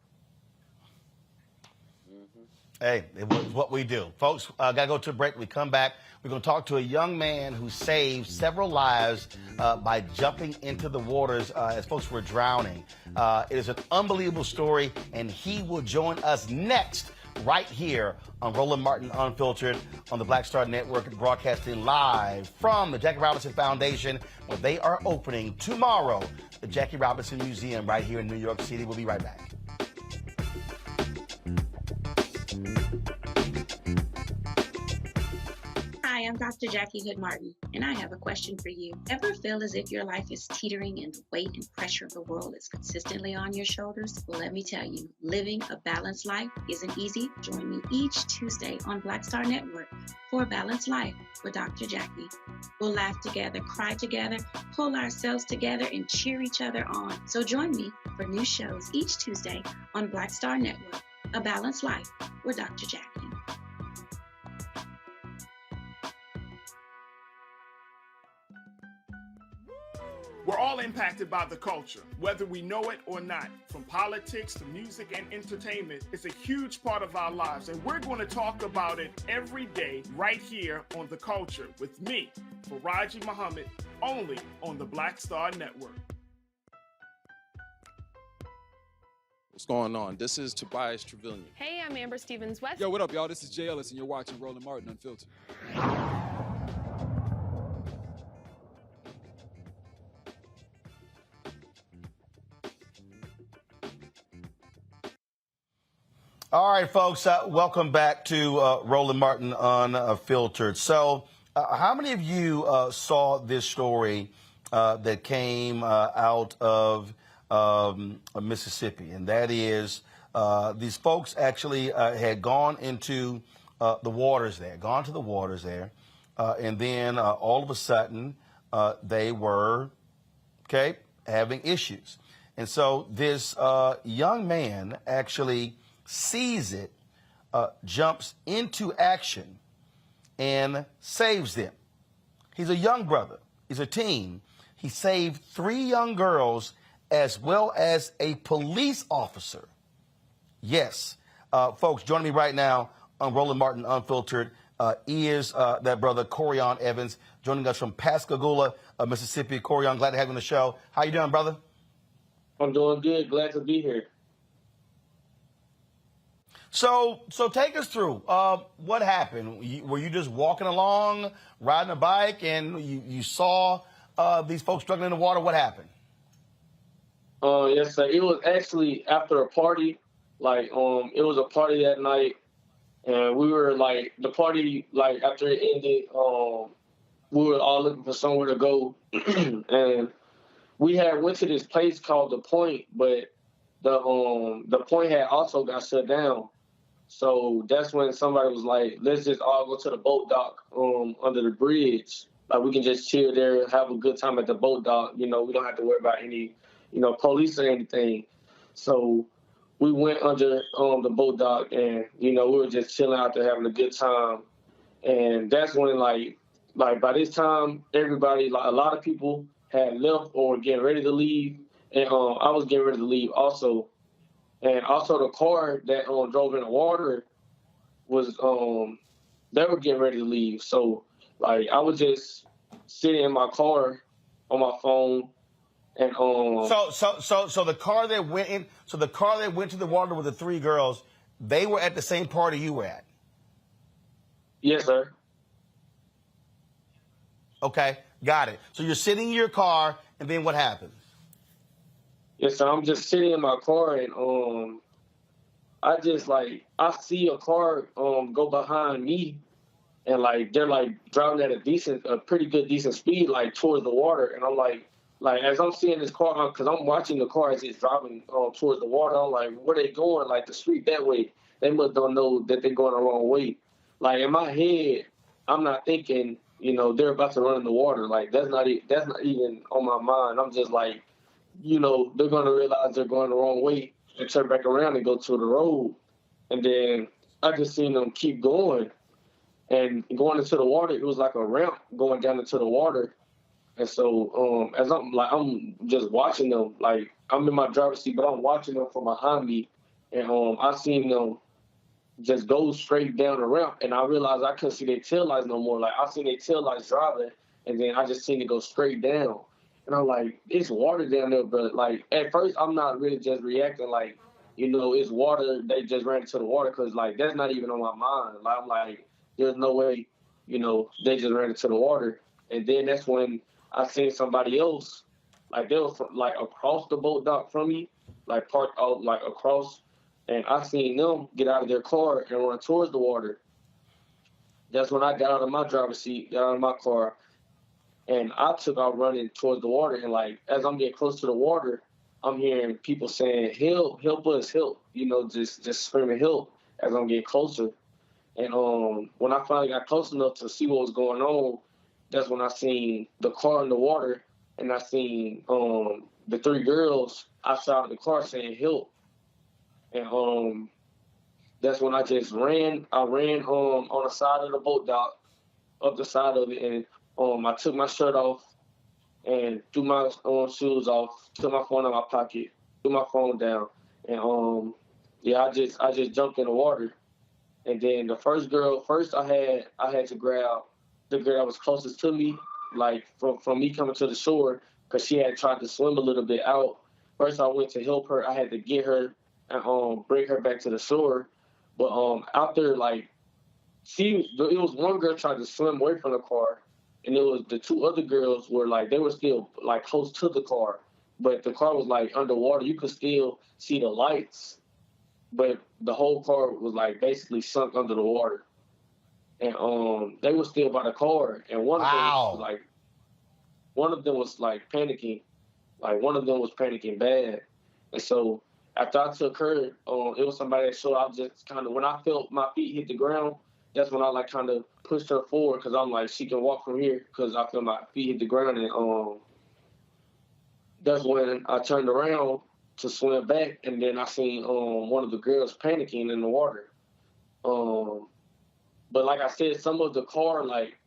Hey, it was what we do. Folks, got to go to a break. When we come back, we're going to talk to a young man who saved several lives by jumping into the waters as folks were drowning. It is an unbelievable story, and he will join us next right here on Roland Martin Unfiltered on the Black Star Network, broadcasting live from the Jackie Robinson Foundation, where they are opening tomorrow the Jackie Robinson Museum right here in New York City. We'll be right back. Hi, I'm Dr. Jackie Hood Martin, and I have a question for you. Ever feel as if your life is teetering and the weight and pressure of the world is consistently on your shoulders? Well, let me tell you, living a balanced life isn't easy. Join me each Tuesday on Black Star Network for A Balanced Life with Dr. Jackie. We'll laugh together, cry together, pull ourselves together, and cheer each other on. So join me for new shows each Tuesday on Black Star Network, A Balanced Life with Dr. Jackie. We're all impacted by the culture, whether we know it or not. From politics to music and entertainment, it's a huge part of our lives, and we're going to talk about it every day right here on The Culture with me, Faraji Muhammad, only on the Black Star Network. What's going on? This is Tobias Trevelyan. Hey, I'm Amber Stevens-West. Yo, what up, y'all? This is Jay Ellis, and you're watching Roland Martin Unfiltered. All right, folks, welcome back to Roland Martin Unfiltered. So how many of you saw this story that came out of Mississippi? And that is these folks actually had gone into the waters there, and then all of a sudden they were, having issues. And so this young man actually sees it, jumps into action, and saves them. He's a young brother. He's a teen. He saved 3 young girls as well as a police officer. Yes. Folks, joining me right now on Roland Martin Unfiltered is that brother, Corian Evans, joining us from Pascagoula, Mississippi. Corian, glad to have you on the show. How you doing, brother? I'm doing good. Glad to be here. So take us through what happened. Were you just walking along, riding a bike, and you saw these folks struggling in the water? What happened? Yes, sir. It was actually after a party. It was a party that night, and we were the party. After it ended, we were all looking for somewhere to go, and we had went to this place called The Point, but the Point had also got shut down. So that's when somebody was like, let's just all go to the boat dock under the bridge. We can just chill there, have a good time at the boat dock. We don't have to worry about any, police or anything. So we went under the boat dock and, we were just chilling out there having a good time. And that's when, by this time, everybody, a lot of people had left or were getting ready to leave. And I was getting ready to leave also. And also the car that drove in the water was, they were getting ready to leave. So, I was just sitting in my car on my phone. And So the car that went in, so the car that went to the water with the 3 girls, they were at the same party you were at. Yes, sir. Okay, got it. So you're sitting in your car, and then what happens? Yes, sir. I'm just sitting in my car, and I just like I see a car go behind me, and like they're like driving at a pretty good decent speed, like towards the water, and I'm like as I'm seeing this car, because I'm watching the car as it's driving towards the water, I'm like, where they going? Like the street that way. They must don't know that they're going the wrong way. Like in my head, I'm not thinking, they're about to run in the water. Like that's not even on my mind. I'm just like, they're gonna realize they're going the wrong way and turn back around and go to the road. And then I just seen them keep going and going into the water. It was like a ramp going down into the water. And so as I'm just watching them, like I'm in my driver's seat, but I'm watching them from behind me, and I seen them just go straight down the ramp, and I realized I couldn't see their tail lights no more. Like I seen their tail lights driving, and then I just seen it go straight down. And I'm like, it's water down there, but like at first I'm not really just reacting like, it's water. They just ran into the water, because like that's not even on my mind. Like, I'm like, there's no way, they just ran into the water. And then that's when I seen somebody else, like they were like across the boat dock from me, like parked out like across, and I seen them get out of their car and run towards the water. That's when I got out of my driver's seat, got out of my car, and I took out running towards the water. And like as I'm getting close to the water, I'm hearing people saying, help us, help, just screaming help as I'm getting closer. And when I finally got close enough to see what was going on, that's when I seen the car in the water, and I seen the 3 girls outside of the car saying help. And that's when I just ran. I ran on the side of the boat dock, up the side of it, and I took my shirt off and threw my shoes off, took my phone out of my pocket, threw my phone down, and I just jumped in the water. And then the first I had to grab the girl that was closest to me, like from me coming to the shore, because she had tried to swim a little bit out. First I went to help her. I had to get her and bring her back to the shore. But out there, like, it was one girl tried to swim away from the car, and it was the 2 other girls were like, they were still like close to the car, but the car was like underwater. You could still see the lights, but the whole car was like basically sunk under the water. And they were still by the car, and one of them was like panicking, like one of them was panicking bad. And so after I took her, it was somebody that showed. I just kind of, when I felt my feet hit the ground, that's when I like kind of pushed her forward, because I'm like, she can walk from here, because I feel my feet hit the ground. And that's when I turned around to swim back, and then I seen one of the girls panicking in the water. But like I said, some of the car, like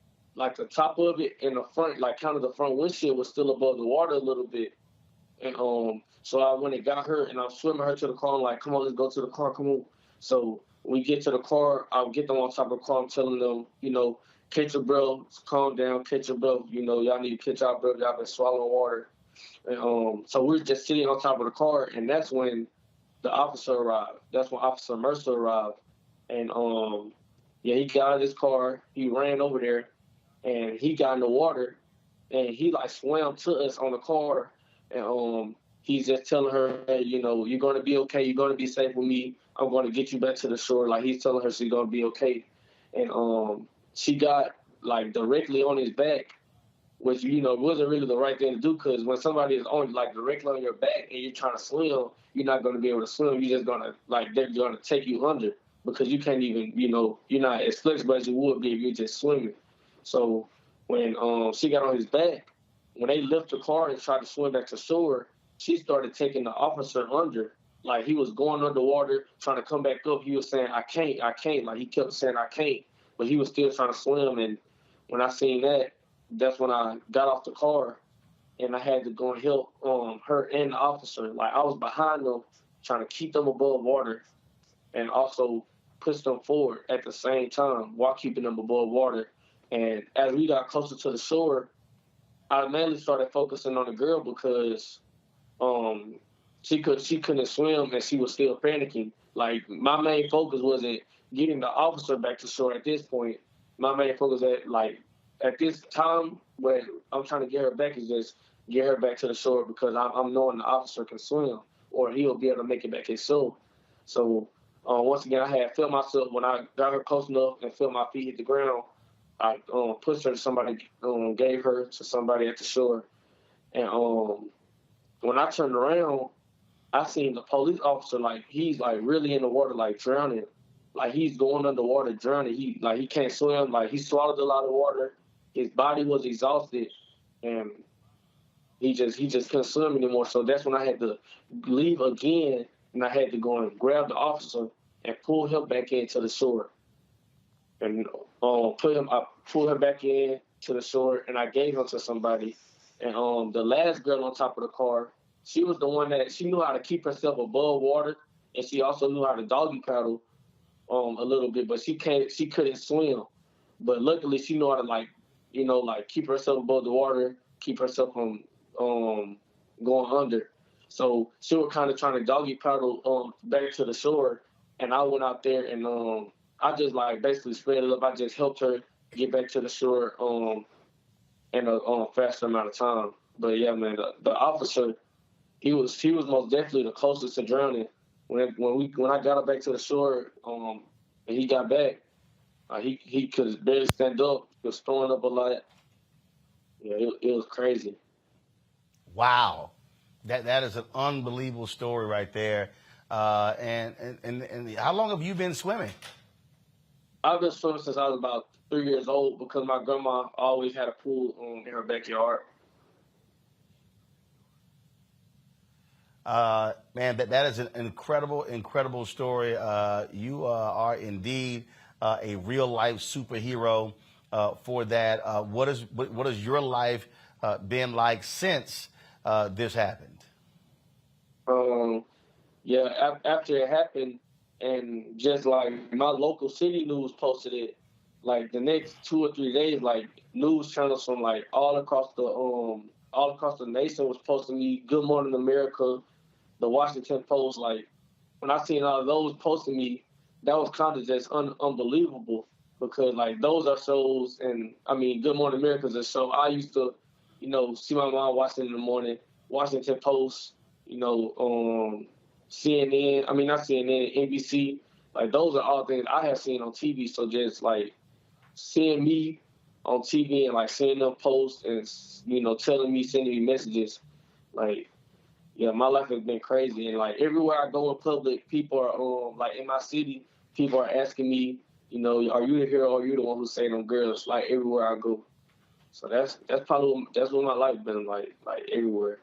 the top of it and the front, like kind of the front windshield was still above the water a little bit. And so I went and got her, and I'm swimming her to the car. I'm like, come on, let's go to the car, come on. So we get to the car, I'll get them on top of the car. I'm telling them, catch your breath, calm down, catch your breath. Y'all need to catch our breath. Y'all been swallowing water. And so we're just sitting on top of the car, and that's when the officer arrived. That's when Officer Mercer arrived. And he got out of his car, he ran over there, and he got in the water, and he like swam to us on the car, and he's just telling her, hey, you're gonna be okay, you're gonna be safe with me, I'm gonna get you back to the shore. Like he's telling her she's gonna be okay. And she got like directly on his back, which wasn't really the right thing to do, because when somebody is on like directly on your back and you're trying to swim, you're not gonna be able to swim. You're just gonna they're gonna take you under, because you can't even, you're not as flexible as you would be if you're just swimming. So when she got on his back, when they left the car and tried to swim back to shore, she started taking the officer under. Like he was going underwater, trying to come back up. He was saying, I can't. Like he kept saying, I can't. But he was still trying to swim. And when I seen that, that's when I got off the car, and I had to go and help her and the officer. Like I was behind them, trying to keep them above water, and also push them forward at the same time while keeping them above water. And as we got closer to the shore, I mainly started focusing on the girl because she couldn't swim and she was still panicking. Like my main focus wasn't getting the officer back to shore at this point. My main focus at this time where I'm trying to get her back is just get her back to the shore because I'm knowing the officer can swim or he'll be able to make it back himself. So once again, I had felt myself when I got her close enough and felt my feet hit the ground. I pushed her to somebody, gave her to somebody at the shore, and when I turned around, I seen the police officer he's really in the water drowning, he's going underwater drowning. He can't swim, he swallowed a lot of water. His body was exhausted, and he just couldn't swim anymore. So that's when I had to leave again, and I had to go and grab the officer and pull him back into the shore. And I pulled him back in to the shore, and I gave him to somebody. And the last girl on top of the car, she was the one that she knew how to keep herself above water, and she also knew how to doggy paddle a little bit, but she couldn't swim. But luckily, she knew how to keep herself above the water, keep herself from going under. So she was kind of trying to doggy paddle back to the shore, and I went out there and I just basically spread it up. I just helped her get back to the shore in a faster amount of time. But yeah, man, the officer, he was most definitely the closest to drowning. When I got her back to the shore, and he got back, he could barely stand up. He was throwing up a lot. Yeah, it was crazy. Wow, that is an unbelievable story right there. And how long have you been swimming? I've been swimming since I was about 3 years old because my grandma always had a pool in her backyard. Man, that is an incredible story. You are indeed a real life superhero for that. What has your life been like since this happened? Yeah, after it happened, and just my local city news posted it, the next 2 or 3 days, news channels from all across the nation was posting me. Good Morning America, the Washington Post. When I seen all of those posting me, that was kind of just unbelievable because those are shows, and I mean Good Morning America is a show I used to, see my mom watching in the morning. Washington Post, CNN, I mean, not CNN, NBC, those are all things I have seen on TV. So just seeing me on TV and seeing them post and, telling me, sending me messages, yeah, my life has been crazy. And everywhere I go in public, people are, in my city, people are asking me, are you the hero? Are you the one who saved them girls? Everywhere I go. So that's what my life been like everywhere.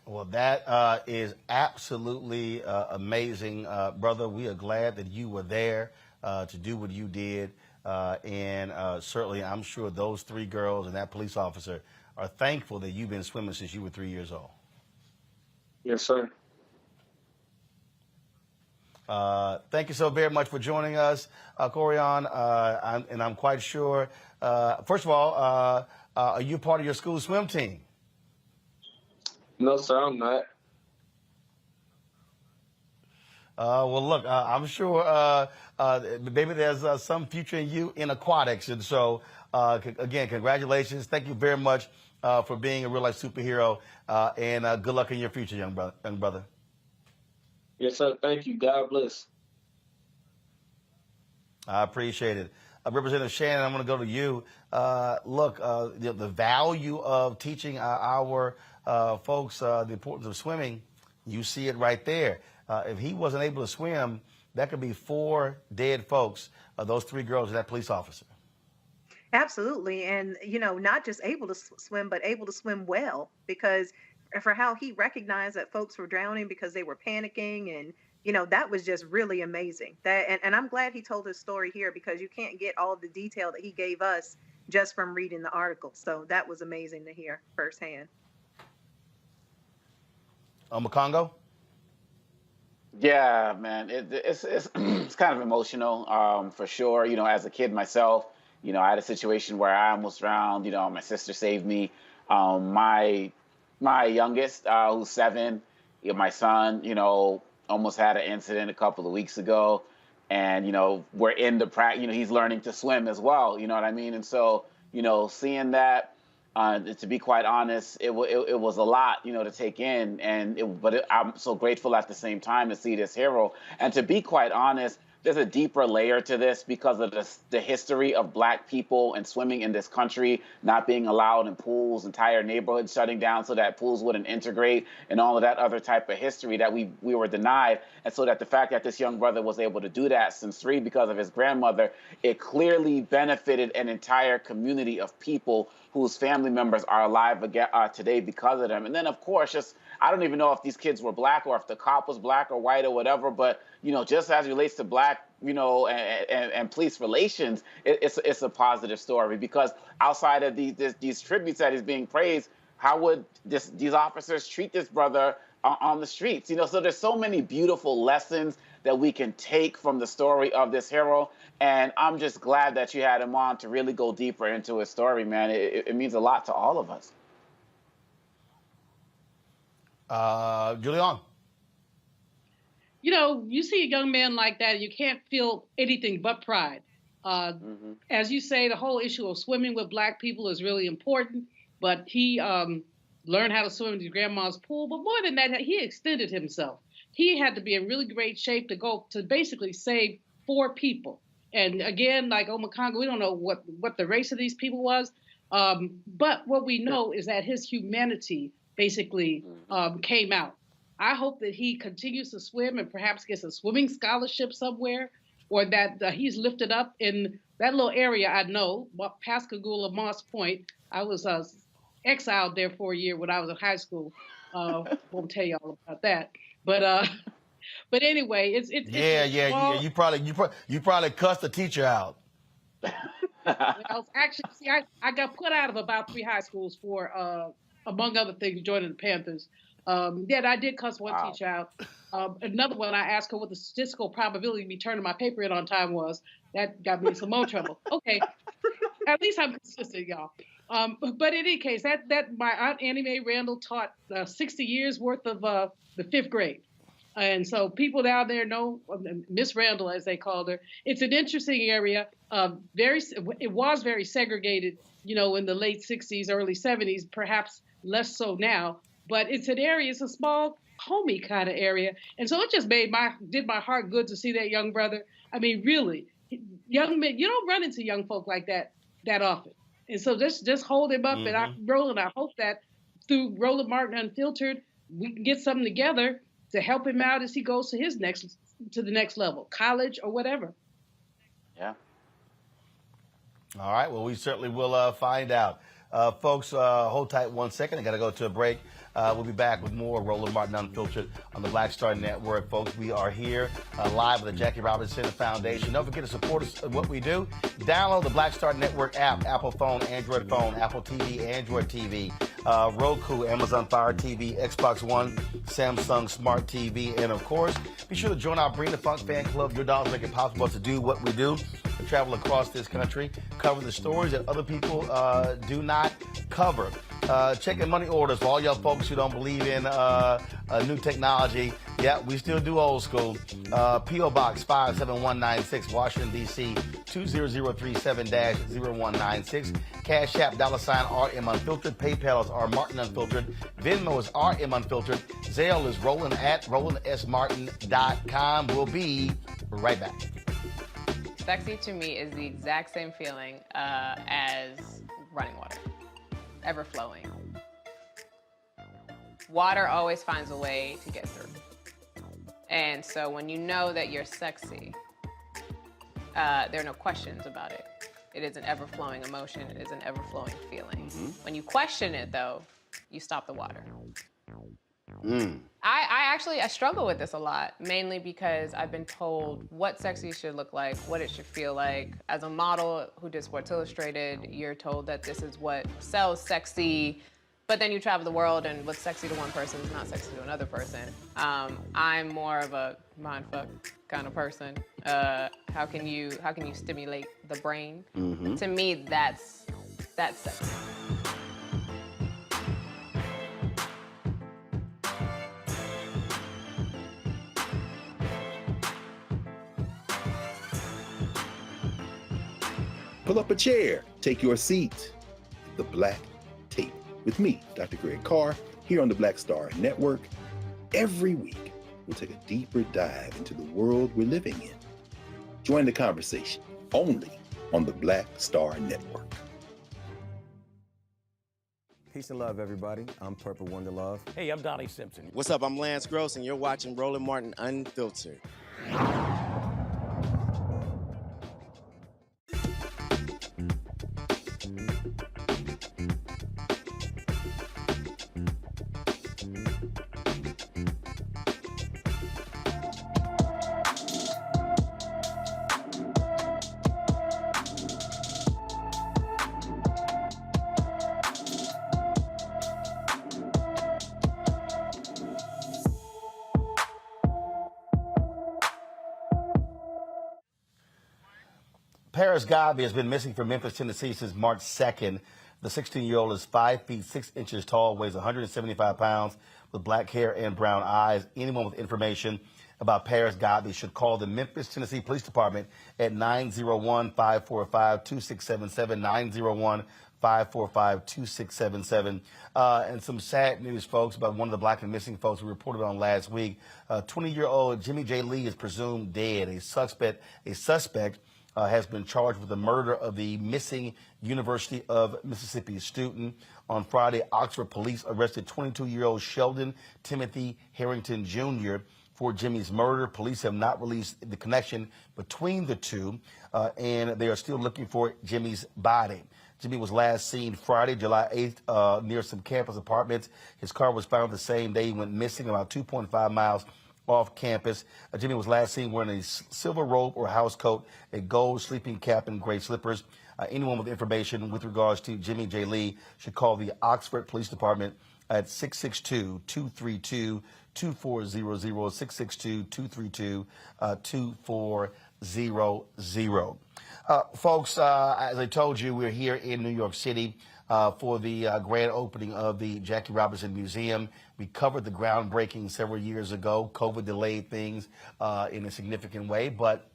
Well, that is absolutely amazing, brother. We are glad that you were there to do what you did. And certainly, I'm sure those 3 girls and that police officer are thankful that you've been swimming since you were 3 years old. Yes, sir. Thank you so very much for joining us, Corian. I'm quite sure, first of all, are you part of your school swim team? No, sir, I'm not. Well, look, I'm sure maybe there's some future in you in aquatics. And so, again, congratulations. Thank you very much for being a real-life superhero. And good luck in your future, young brother. Yes, sir. Thank you. God bless. I appreciate it. Representative Shannon, I'm going to go to you. Look, the value of teaching our folks the importance of swimming, you see it right there. If he wasn't able to swim, that could be 4 dead folks, those 3 girls and that police officer. Absolutely. And, not just able to swim, but able to swim well, because for how he recognized that folks were drowning because they were panicking. And, that was just really amazing. And I'm glad he told his story here, because you can't get all of the detail that he gave us just from reading the article. So that was amazing to hear firsthand. Makongo? Yeah, man, it's it's kind of emotional, for sure. As a kid myself, You know, I had a situation where I almost drowned. You know, my sister saved me. My youngest, who's 7, my son, you know, almost had an incident a couple of weeks ago. And, you know, we're in the practice, you know, he's learning to swim as well, you know what I mean? And so, you know, seeing that, to be quite honest, it was a lot, you know, to take in. I'm so grateful at the same time to see this hero. And to be quite honest, there's a deeper layer to this because of the history of Black people and swimming in this country not being allowed in pools, entire neighborhoods shutting down so that pools wouldn't integrate, and all of that other type of history that we were denied. And so that the fact that this young brother was able to do that since 3 because of his grandmother, it clearly benefited an entire community of people whose family members are alive again, today because of them. And then, of course, just I don't even know if these kids were Black or if the cop was Black or white or whatever, but, you know, just as it relates to Black, you know, and police relations, it's a positive story, because outside of these tributes that is being praised, how would these officers treat this brother on the streets? You know, so there's so many beautiful lessons that we can take from the story of this hero. And I'm just glad that you had him on to really go deeper into his story, man. It means a lot to all of us. Julian. You know, you see a young man like that, you can't feel anything but pride. As you say, the whole issue of swimming with Black people is really important, but he learned how to swim in his grandma's pool. But more than that, he extended himself. He had to be in really great shape to go to basically save 4 people. And again, like Omakongo, we don't know what the race of these people was, but what we know is that his humanity basically came out. I hope that he continues to swim and perhaps gets a swimming scholarship somewhere, or that he's lifted up in that little area I know, Pascagoula, Moss Point. I was exiled there for a year when I was in high school. Won't tell you all about that, but anyway, it's You probably cussed the teacher out. Well, actually, see, I got put out of about 3 high schools for, among other things, joining the Panthers. I did cuss one teacher out. Another one, I asked her what the statistical probability of me turning my paper in on time was. That got me in some more trouble. Okay, at least I'm consistent, y'all. But in any case, that my aunt Annie Mae Randall taught 60 years worth of the 5th grade. And so people down there know Miss Randall, as they called her. It's an interesting area. It was very segregated, you know, in the late 60s, early 70s, perhaps less so now. But it's an area, it's a small, homey kind of area. And so it just did my heart good to see that young brother. I mean, really, young men, you don't run into young folk like that often. And so just hold him up. And I hope that through Roland Martin Unfiltered, we can get something together to help him out as he goes to the next level, college or whatever. Yeah. All right. Well, we certainly will find out. Folks, hold tight 1 second. I got to go to a break. We'll be back with more Roland Martin Unfiltered on the Black Star Network. Folks, we are here live with the Jackie Robinson Foundation. Don't forget to support us in what we do. Download the Black Star Network app, Apple phone, Android phone, Apple TV, Android TV, Roku, Amazon Fire TV, Xbox One, Samsung Smart TV, and of course, be sure to join our Bring the Funk fan club. Your dollars make it possible to do what we do, to travel across this country, cover the stories that other people do not cover. Checking money orders for all y'all folks who don't believe in new technology. Yeah, we still do old school. P.O. Box 57196, Washington, D.C. 20037-0196. Cash App, $RM Unfiltered. PayPal is R Martin Unfiltered. Venmo is RM Unfiltered. Zelle is Roland at RolandSMartin.com. We'll be right back. Sexy to me is the exact same feeling as running water. Ever flowing. Water always finds a way to get through. And so when you know that you're sexy, there are no questions about it. It is an ever-flowing emotion. It is an ever-flowing feeling. When you question it, though, you stop the water. I struggle with this a lot, mainly because I've been told what sexy should look like, what it should feel like. As a model who did Sports Illustrated, you're told that this is what sells sexy, But then you travel the world, and what's sexy to one person is not sexy to another person. I'm more of a mindfuck kind of person. How can you stimulate the brain? Mm-hmm. To me, that's sexy. Pull up a chair, take your seat. The Black Tape with me, Dr. Greg Carr, here on the Black Star Network. Every week, we'll take a deeper dive into the world we're living in. Join the conversation only on the Black Star Network. Peace and love, everybody. I'm Purple Wonder Love. Hey, I'm Donnie Simpson. What's up? I'm Lance Gross, and you're watching Roland Martin Unfiltered. Paris Godby has been missing from Memphis, Tennessee since March 2nd. The 16-year-old is 5 feet 6 inches tall, weighs 175 pounds, with black hair and brown eyes. Anyone with information about Paris Godby should call the Memphis, Tennessee Police Department at 901-545-2677, 901-545-2677. And some sad news, folks, about one of the black and missing folks we reported on last week. 20-year-old Jimmy J. Lee is presumed dead. A suspect has been charged with the murder of the missing University of Mississippi student. On Friday, Oxford police arrested 22-year-old Sheldon Timothy Harrington Jr. for Jimmy's murder. Police have not released the connection between the two, and they are still looking for Jimmy's body. Jimmy was last seen Friday, July 8th, near some campus apartments. His car was found the same day he went missing, about 2.5 miles off campus. Jimmy was last seen wearing a silver robe or house coat, a gold sleeping cap, and gray slippers. Anyone with information with regards to Jimmy J. Lee should call the Oxford Police Department at 662-232-2400, 662-232-2400. Folks, as I told you, we're here in New York City for the grand opening of the Jackie Robinson Museum. We covered the groundbreaking several years ago. COVID delayed things in a significant way, but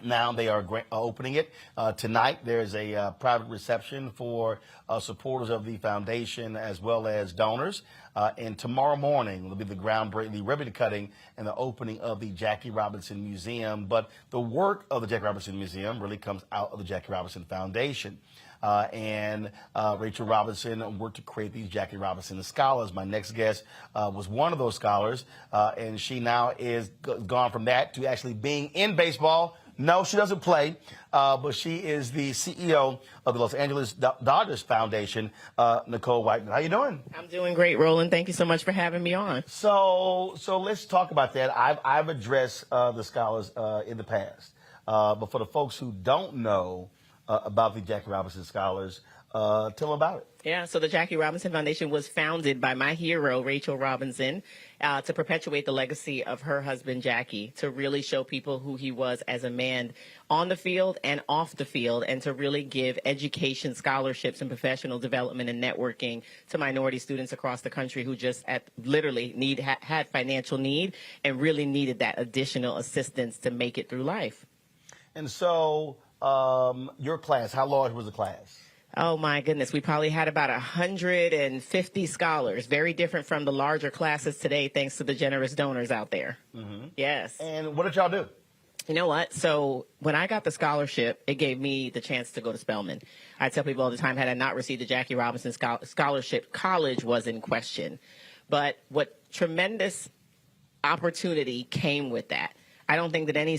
now they are opening it. Tonight, there's a private reception for supporters of the foundation as well as donors. And tomorrow morning will be the groundbreaking, the ribbon cutting, and the opening of the Jackie Robinson Museum. But the work of the Jackie Robinson Museum really comes out of the Jackie Robinson Foundation. And Rachel Robinson worked to create these Jackie Robinson Scholars. My next guest was one of those scholars, and she now is gone from that to actually being in baseball. No, she doesn't play, but she is the CEO of the Los Angeles Dodgers Foundation, Nicole Whiteman. How you doing? I'm doing great, Roland. Thank you so much for having me on. So let's talk about that. I've addressed the scholars in the past, but for the folks who don't know about the Jackie Robinson Scholars, tell them about it. Yeah, so the Jackie Robinson Foundation was founded by my hero, Rachel Robinson, to perpetuate the legacy of her husband, Jackie, to really show people who he was as a man on the field and off the field, and to really give education, scholarships, and professional development and networking to minority students across the country who just literally had financial need and really needed that additional assistance to make it through life. And so your class, how large was the class? Oh, my goodness. We probably had about 150 scholars, very different from the larger classes today, thanks to the generous donors out there. Mm-hmm. Yes. And what did y'all do? You know what? So when I got the scholarship, it gave me the chance to go to Spelman. I tell people all the time, had I not received the Jackie Robinson scholarship, college was in question. But what tremendous opportunity came with that. I don't think that any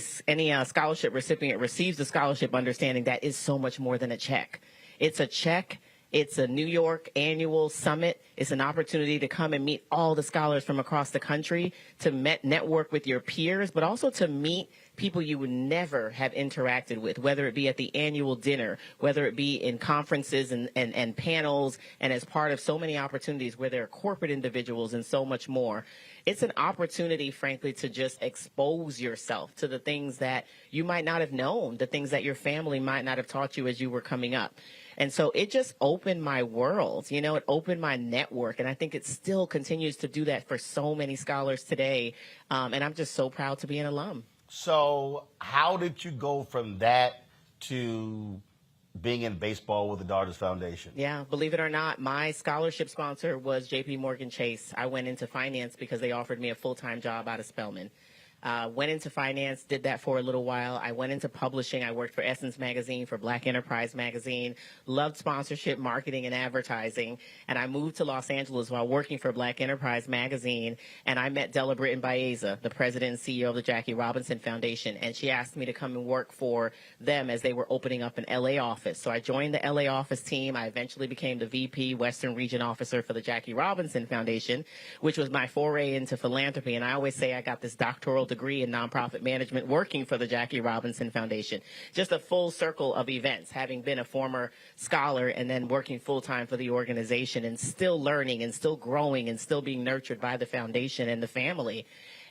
scholarship recipient receives the scholarship understanding that is so much more than a check. It's a check. It's a New York annual summit. It's an opportunity to come and meet all the scholars from across the country, to network with your peers, but also to meet people you would never have interacted with, whether it be at the annual dinner, whether it be in conferences and panels, and as part of so many opportunities where there are corporate individuals and so much more. It's an opportunity, frankly, to just expose yourself to the things that you might not have known, the things that your family might not have taught you as you were coming up. And so it just opened my world, you know, it opened my network. And I think it still continues to do that for so many scholars today. And I'm just so proud to be an alum. So how did you go from that to being in baseball with the Dodgers Foundation? Yeah, believe it or not, my scholarship sponsor was J.P. Morgan Chase. I went into finance because they offered me a full-time job out of Spelman. Went into finance, did that for a little while. I went into publishing. I worked for Essence Magazine, for Black Enterprise Magazine, loved sponsorship, marketing, and advertising. And I moved to Los Angeles while working for Black Enterprise Magazine. And I met Della Britton Baeza, the president and CEO of the Jackie Robinson Foundation. And she asked me to come and work for them as they were opening up an LA office. So I joined the LA office team. I eventually became the VP Western Region Officer for the Jackie Robinson Foundation, which was my foray into philanthropy. And I always say I got this doctoral degree in nonprofit management working for the Jackie Robinson Foundation. Just a full circle of events, having been a former scholar and then working full-time for the organization and still learning and still growing and still being nurtured by the foundation and the family.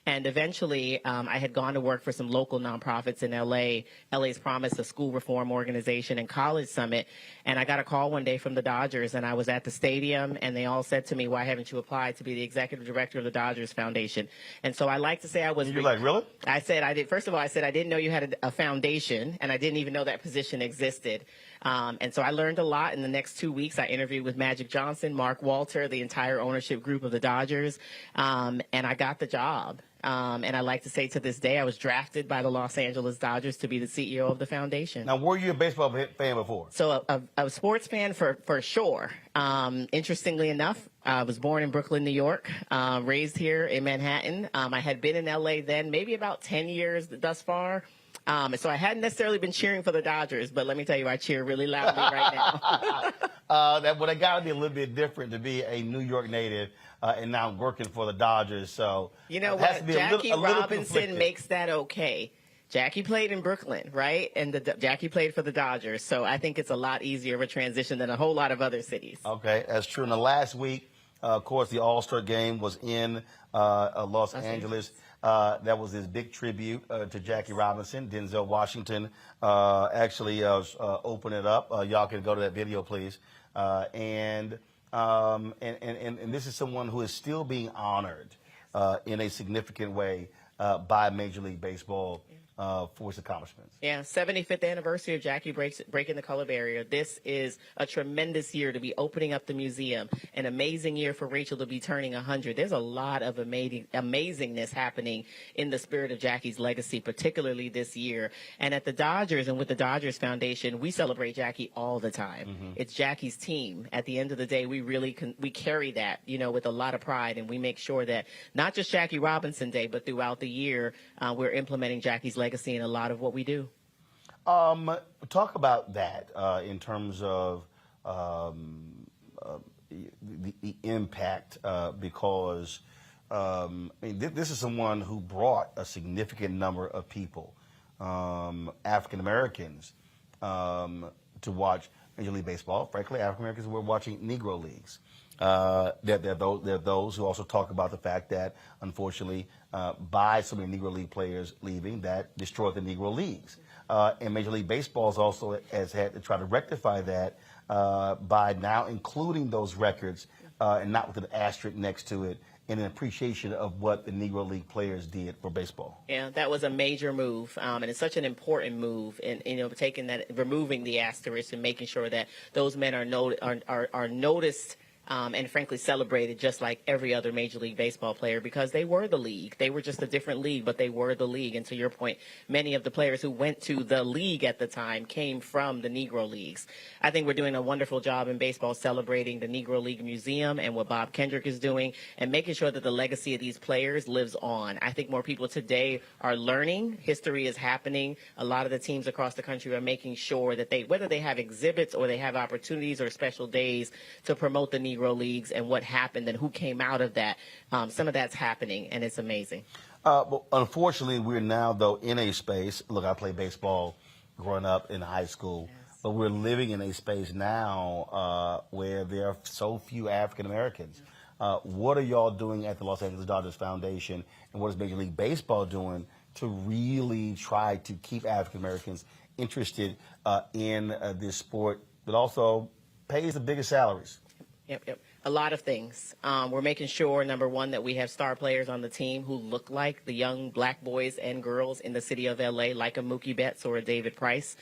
And eventually, I had gone to work for some local nonprofits in L.A., LA's Promise, a school reform organization, and College Summit. And I got a call one day from the Dodgers, and I was at the stadium, and they all said to me, why haven't you applied to be the executive director of the Dodgers Foundation? And so I like to say I was... You're like, really? I said, I did. First of all, I said I didn't know you had a foundation, and I didn't even know that position existed. And so I learned a lot. In the next 2 weeks, I interviewed with Magic Johnson, Mark Walter, the entire ownership group of the Dodgers, and I got the job. And I like to say to this day, I was drafted by the Los Angeles Dodgers to be the CEO of the foundation. Now, were you a baseball fan before? So a sports fan for sure. Interestingly enough, I was born in Brooklyn, New York, raised here in Manhattan. I had been in L.A. then, maybe about 10 years thus far. So I hadn't necessarily been cheering for the Dodgers, but let me tell you, I cheer really loudly right now. That would have got to be a little bit different to be a New York native and now working for the Dodgers. So you know what? Jackie Robinson makes that okay. Jackie played in Brooklyn, right? And Jackie played for the Dodgers. So I think it's a lot easier of a transition than a whole lot of other cities. Okay, that's true. In the last week, of course, the All-Star game was in Los Angeles. That was his big tribute to Jackie Robinson. Denzel Washington actually opened it up. Y'all can go to that video, please. And this is someone who is still being honored in a significant way by Major League Baseball for his accomplishments. Yeah, 75th anniversary of Jackie breaking the color barrier. This is a tremendous year to be opening up the museum. An amazing year for Rachel to be turning 100. There's a lot of amazingness happening in the spirit of Jackie's legacy, particularly this year. And at the Dodgers and with the Dodgers Foundation, we celebrate Jackie all the time. Mm-hmm. It's Jackie's team. At the end of the day, we really we carry that, you know, with a lot of pride, and we make sure that not just Jackie Robinson Day, but throughout the year, we're implementing Jackie's legacy in a lot of what we do. Talk about that in terms of the impact, because this is someone who brought a significant number of people, African Americans, to watch Major League Baseball. Frankly, African Americans were watching Negro Leagues. There are those who also talk about the fact that, unfortunately, by so many Negro League players leaving, that destroyed the Negro Leagues. And Major League Baseball also has had to try to rectify that by now including those records and not with an asterisk next to it, in an appreciation of what the Negro League players did for baseball. Yeah, that was a major move, and it's such an important move. And taking that, removing the asterisk, and making sure that those men are noticed. And frankly celebrated just like every other Major League Baseball player, because they were the league. They were just a different league, but they were the league. And to your point, many of the players who went to the league at the time came from the Negro Leagues. I think we're doing a wonderful job in baseball celebrating the Negro League Museum and what Bob Kendrick is doing, and making sure that the legacy of these players lives on. I think more people today are learning. History is happening. A lot of the teams across the country are making sure that whether they have exhibits or they have opportunities or special days to promote the Negro Leagues and what happened and who came out of that. Some of that's happening, and it's amazing. But unfortunately, we're now, though, in a space. Look, I played baseball growing up in high school, but we're living in a space now where there are so few African Americans. What are y'all doing at the Los Angeles Dodgers Foundation, and what is Major League Baseball doing to really try to keep African Americans interested in this sport that also pays the biggest salaries? Yep. A lot of things. We're making sure, number one, that we have star players on the team who look like the young black boys and girls in the city of L.A., like a Mookie Betts or a David Price,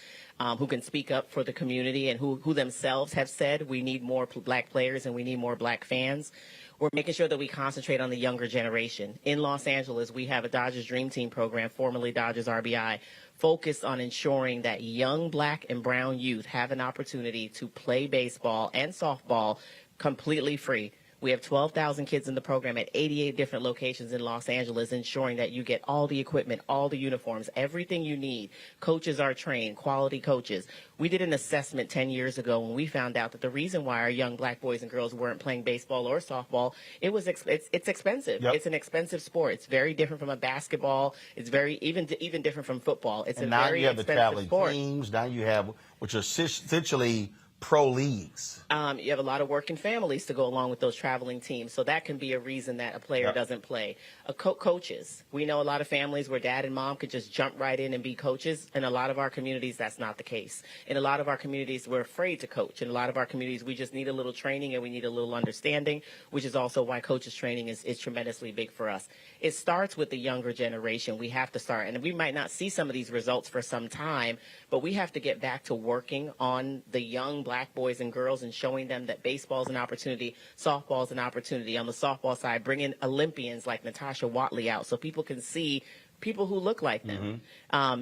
who can speak up for the community and who themselves have said we need more black players and we need more black fans. We're making sure that we concentrate on the younger generation. In Los Angeles, we have a Dodgers Dream Team program, formerly Dodgers RBI, focused on ensuring that young black and brown youth have an opportunity to play baseball and softball completely free. We have 12,000 kids in the program at 88 different locations in Los Angeles, ensuring that you get all the equipment, all the uniforms, everything you need. Coaches are trained, quality coaches. We did an assessment 10 years ago when we found out that the reason why our young black boys and girls weren't playing baseball or softball, it's expensive. Yep. It's an expensive sport. It's very different from a basketball. It's very even different from football. It's and a now very you have the expensive traveling sport. teams. Now you have, which are essentially pro leagues. You have a lot of working families to go along with those traveling teams, so that can be a reason that a player doesn't play. Coaches. We know a lot of families where dad and mom could just jump right in and be coaches. In a lot of our communities, that's not the case. In a lot of our communities, we're afraid to coach. In a lot of our communities, we just need a little training and we need a little understanding, which is also why coaches training is tremendously big for us. It starts with the younger generation. We have to start, and we might not see some of these results for some time, but we have to get back to working on the young black boys and girls and showing them that baseball is an opportunity, softball is an opportunity. On the softball side, bringing Olympians like Natasha Watley out so people can see people who look like them.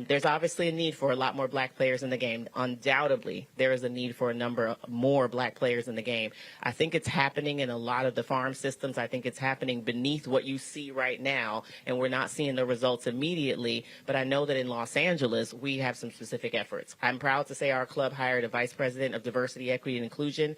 There's obviously a need for a lot more black players in the game. Undoubtedly, there is a need for a number of more black players in the game. I think it's happening in a lot of the farm systems. I think it's happening beneath what you see right now, and we're not seeing the results immediately. But I know that in Los Angeles, we have some specific efforts. I'm proud to say our club hired a vice president of diversity, equity, and inclusion.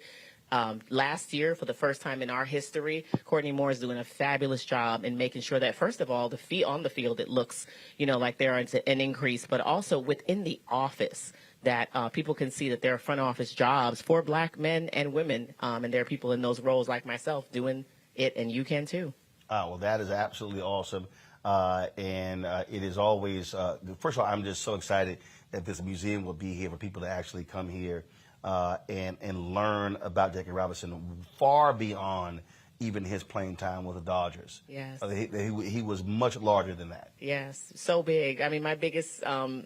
Last year, for the first time in our history, Courtney Moore is doing a fabulous job in making sure that, first of all, on the field, it looks, like there is an increase, but also within the office that people can see that there are front office jobs for black men and women, and there are people in those roles like myself doing it, and you can too. Well, that is absolutely awesome. And it is always, first of all, I'm just so excited that this museum will be here for people to actually come here and learn about Jackie Robinson far beyond even his playing time with the Dodgers. Yes. He was much larger than that. Yes, so big. I mean, my biggest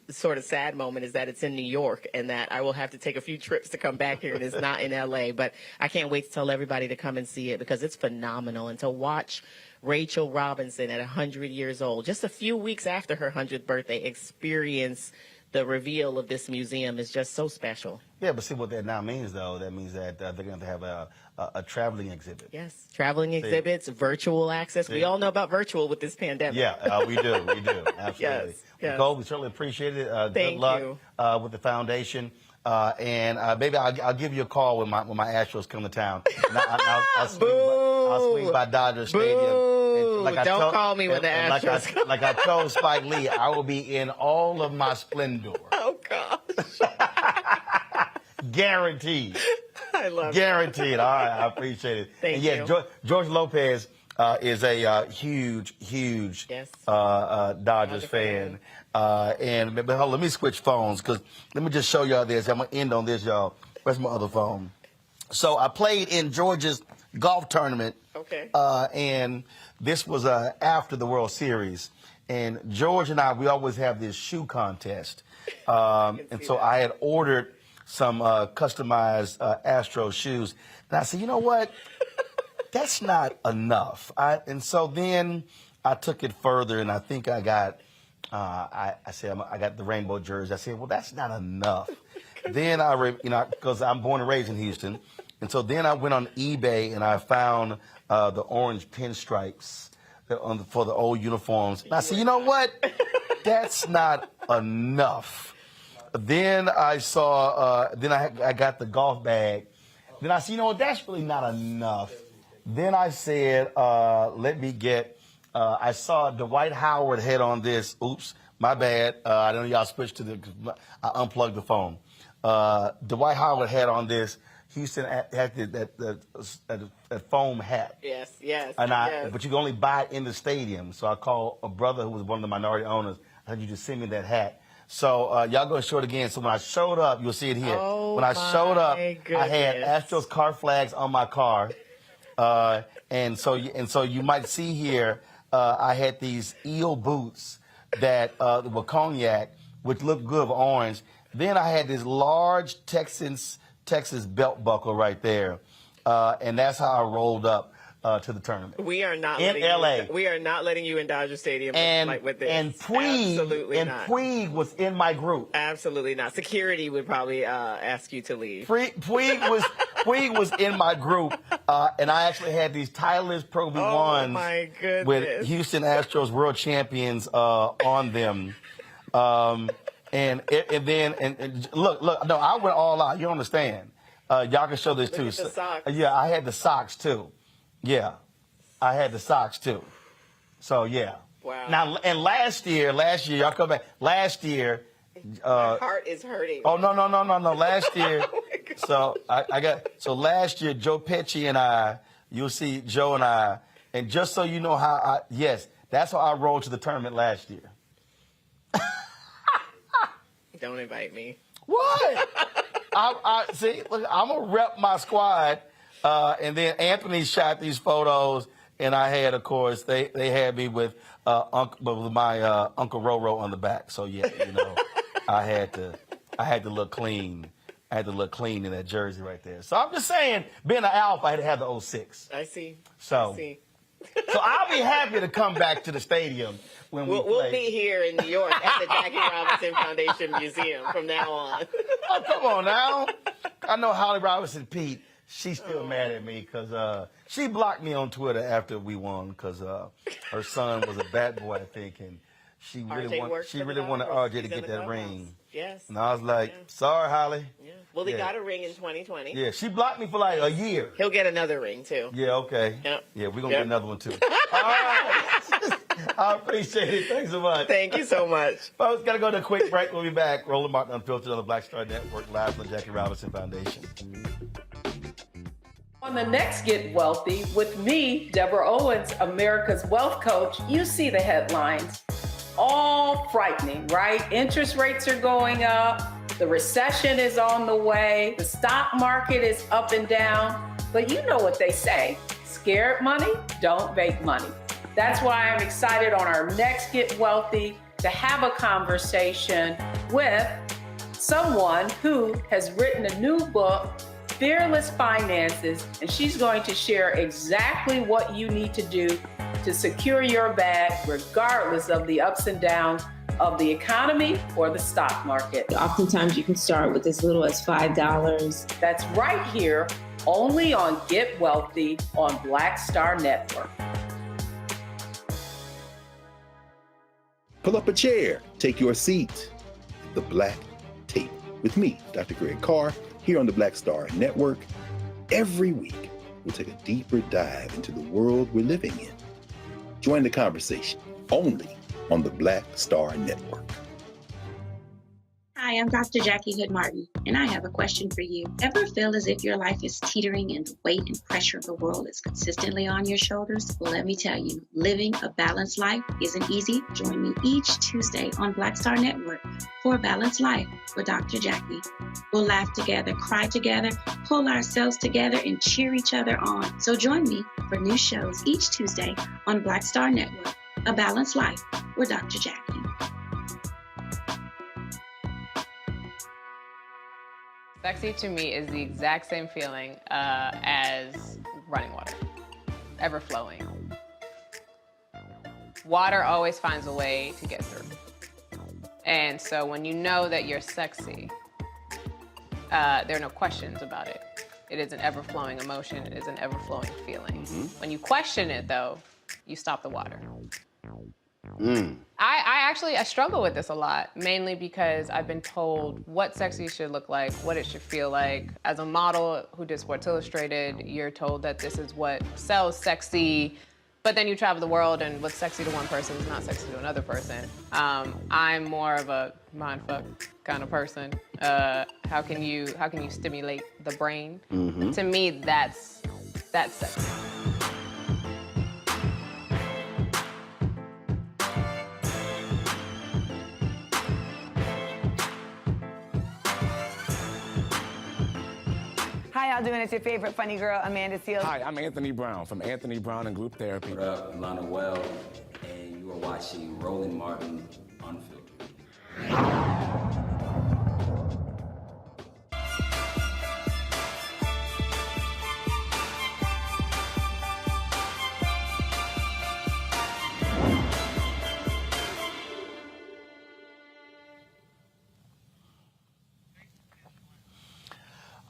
sort of sad moment is that it's in New York and that I will have to take a few trips to come back here, and it's not in L.A., but I can't wait to tell everybody to come and see it because it's phenomenal. And to watch Rachel Robinson at 100 years old, just a few weeks after her 100th birthday, experience the reveal of this museum is just so special. Yeah, but see what that now means, though. That means that they're going to have a traveling exhibit. Yes, traveling exhibits, virtual access. We all know about virtual with this pandemic. Yeah, we do. Absolutely. Yes. Nicole, we certainly appreciate it. Thank good luck you. With the foundation. And maybe I'll give you a call when my Astros come to town. And I'll swing by Dodger Stadium. Don't call me when the Astros like I told Spike Lee, I will be in all of my splendor. Oh, gosh. Guaranteed. I love Guaranteed. All right, I appreciate it. Thank you. George Lopez is a huge Dodgers fan. But let me switch phones because let me just show y'all this. I'm going to end on this, y'all. Where's my other phone? So I played in Georgia's golf tournament. Okay. And this was after the World Series. And George and we always have this shoe contest. And so I had ordered some customized Astro shoes. And I said, you know what? That's not enough. And so then I took it further, and I think I got, I got the rainbow jersey. I said, well, that's not enough. Then because I'm born and raised in Houston. And so then I went on eBay and I found the orange pinstripes for the old uniforms. And I said, you know what? That's not enough. Then I saw, I got the golf bag. Then I said, you know what? That's really not enough. Then I said, let me get I saw Dwight Howard had on this. Oops, my bad. I don't know y'all switched to I unplugged the phone. Dwight Howard had on this. Houston had that foam hat. Yes. But you can only buy it in the stadium. So I called a brother who was one of the minority owners. I said, you just send me that hat. So y'all go show it again. So when I showed up, you'll see it here. When I showed up, goodness. I had Astros car flags on my car. And so you might see here, I had these eel boots that were cognac, which looked good with orange. Then I had this large Texas belt buckle right there, and that's how I rolled up to the tournament. We are not in LA. We are not letting you in Dodger Stadium with this. And Puig was in my group. Absolutely not. Security would probably ask you to leave. Puig was in my group, and I actually had these Titleist Pro V1s my goodness. with Houston Astros world champions on them. And look, no, I went all out. You understand? Y'all can show this too. Look at the socks. Yeah, I had the socks too. Yeah, I had the socks too. So yeah. Wow. Now, and last year, y'all come back. Last year. My heart is hurting. Oh no! Last year. Oh So last year, Joe Pesci and I. You'll see Joe and I. And just so you know that's how I rolled to the tournament last year. Don't invite me. What? I see. Look, I'm gonna rep my squad, and then Anthony shot these photos, and I had, of course, they had me with my Uncle Roro on the back. So yeah, I had to look clean. I had to look clean in that jersey right there. So I'm just saying, being an Alpha, I had to have the 06. I see. So I'll be happy to come back to the stadium when we play. We'll be here in New York at the Jackie Robinson Foundation Museum from now on. Oh, come on now. I know Holly Robinson Pete. She's still mad at me because she blocked me on Twitter after we won because her son was a bad boy, I think, and she really wanted RJ to get that ring. Yes. And I was like, sorry, Holly. Yeah. Well, he got a ring in 2020. Yeah, she blocked me for like a year. He'll get another ring, too. Yeah, okay. Yep. Yeah, we're going to get another one, too. All right. I appreciate it. Thanks so much. Thank you so much. Folks, got to go to a quick break. We'll be back. Roland Martin Unfiltered on the Black Star Network, live from the Jackie Robinson Foundation. On the next Get Wealthy with me, Deborah Owens, America's Wealth Coach, you see the headlines. All frightening, right? Interest rates are going up. The recession is on the way. The stock market is up and down. But you know what they say. Scared money, don't make money. That's why I'm excited on our next Get Wealthy to have a conversation with someone who has written a new book, Fearless Finances, and she's going to share exactly what you need to do to secure your bag regardless of the ups and downs of the economy or the stock market. Oftentimes you can start with as little as $5. That's right here, only on Get Wealthy on Black Star Network. Pull up a chair, take your seat. The Black Tape with me, Dr. Greg Carr, here on the Black Star Network. Every week, we'll take a deeper dive into the world we're living in. Join the conversation only on the Black Star Network. Hi, I'm Dr. Jackie Hood Martin, and I have a question for you. Ever feel as if your life is teetering and the weight and pressure of the world is consistently on your shoulders? Well, let me tell you, living a balanced life isn't easy. Join me each Tuesday on Black Star Network for a Balanced Life with Dr. Jackie. We'll laugh together, cry together, pull ourselves together, and cheer each other on. So join me for new shows each Tuesday on Black Star Network, A Balanced Life with Dr. Jackie. Sexy to me is the exact same feeling as running water, ever flowing. Water always finds a way to get through. And so when you know that you're sexy, there are no questions about it. It is an ever-flowing emotion. It is an ever-flowing feeling. Mm-hmm. When you question it, though, you stop the water. I struggle with this a lot, mainly because I've been told what sexy should look like, what it should feel like. As a model who did Sports Illustrated, you're told that this is what sells sexy, But then you travel the world, and what's sexy to one person is not sexy to another person. I'm more of a mindfuck kind of person. How can you stimulate the brain? To me, that's sexy. How y'all doing? It's your favorite funny girl, Amanda Seals. Hi, I'm Anthony Brown from Anthony Brown and Group Therapy. What up, Lana Well, and you are watching Roland Martin Unfiltered.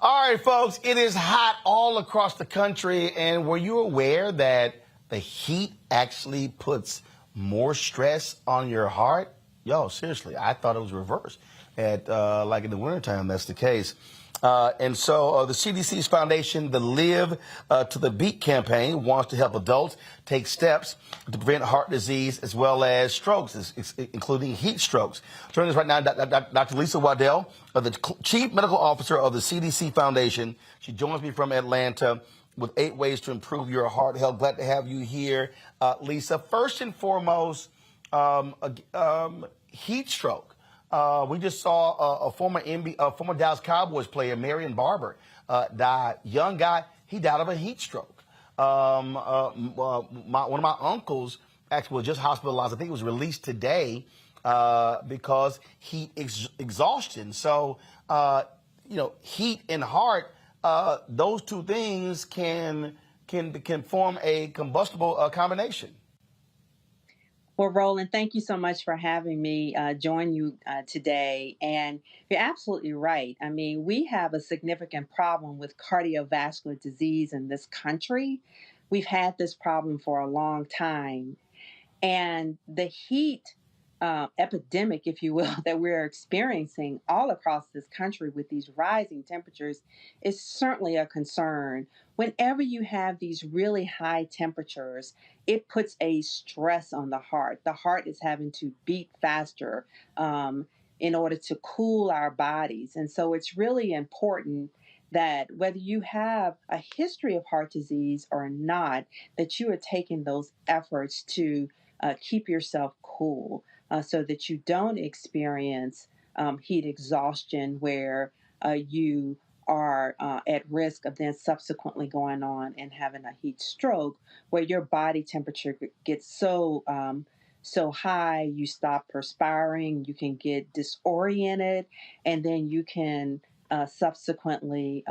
All right, folks, it is hot all across the country. And were you aware that the heat actually puts more stress on your heart? Yo, seriously, I thought it was reversed. Like in the wintertime, that's the case. And so the CDC's foundation, the Live to the Beat campaign, wants to help adults take steps to prevent heart disease as well as strokes, including heat strokes. Joining us right now, Dr. Lisa Waddell, the Chief Medical Officer of the CDC Foundation. She joins me from Atlanta with 8 ways to improve your heart health. Glad to have you here, Lisa. First and foremost, heat stroke. We just saw a former Dallas Cowboys player, Marion Barber, die. Young guy, he died of a heat stroke. One of my uncles actually was just hospitalized. I think he was released today because heat exhaustion. So, heat and heart, those two things can form a combustible combination. Well, Roland, thank you so much for having me join you today. And you're absolutely right. I mean, we have a significant problem with cardiovascular disease in this country. We've had this problem for a long time. And the heat epidemic, if you will, that we're experiencing all across this country with these rising temperatures is certainly a concern. Whenever you have these really high temperatures, it puts a stress on the heart. The heart is having to beat faster in order to cool our bodies. And so it's really important that whether you have a history of heart disease or not, that you are taking those efforts to keep yourself cool so that you don't experience heat exhaustion where you are at risk of then subsequently going on and having a heat stroke where your body temperature gets so high, you stop perspiring, you can get disoriented, and then you can subsequently,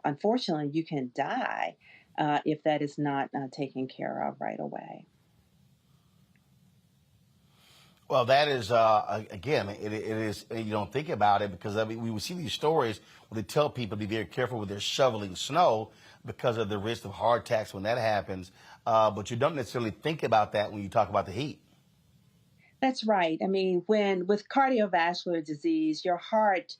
unfortunately, you can die if that is not taken care of right away. Well, that is, again, it is, you don't think about it because, I mean, we see these stories where they tell people to be very careful when they're shoveling snow because of the risk of heart attacks when that happens. But you don't necessarily think about that when you talk about the heat. That's right. I mean, with cardiovascular disease, your heart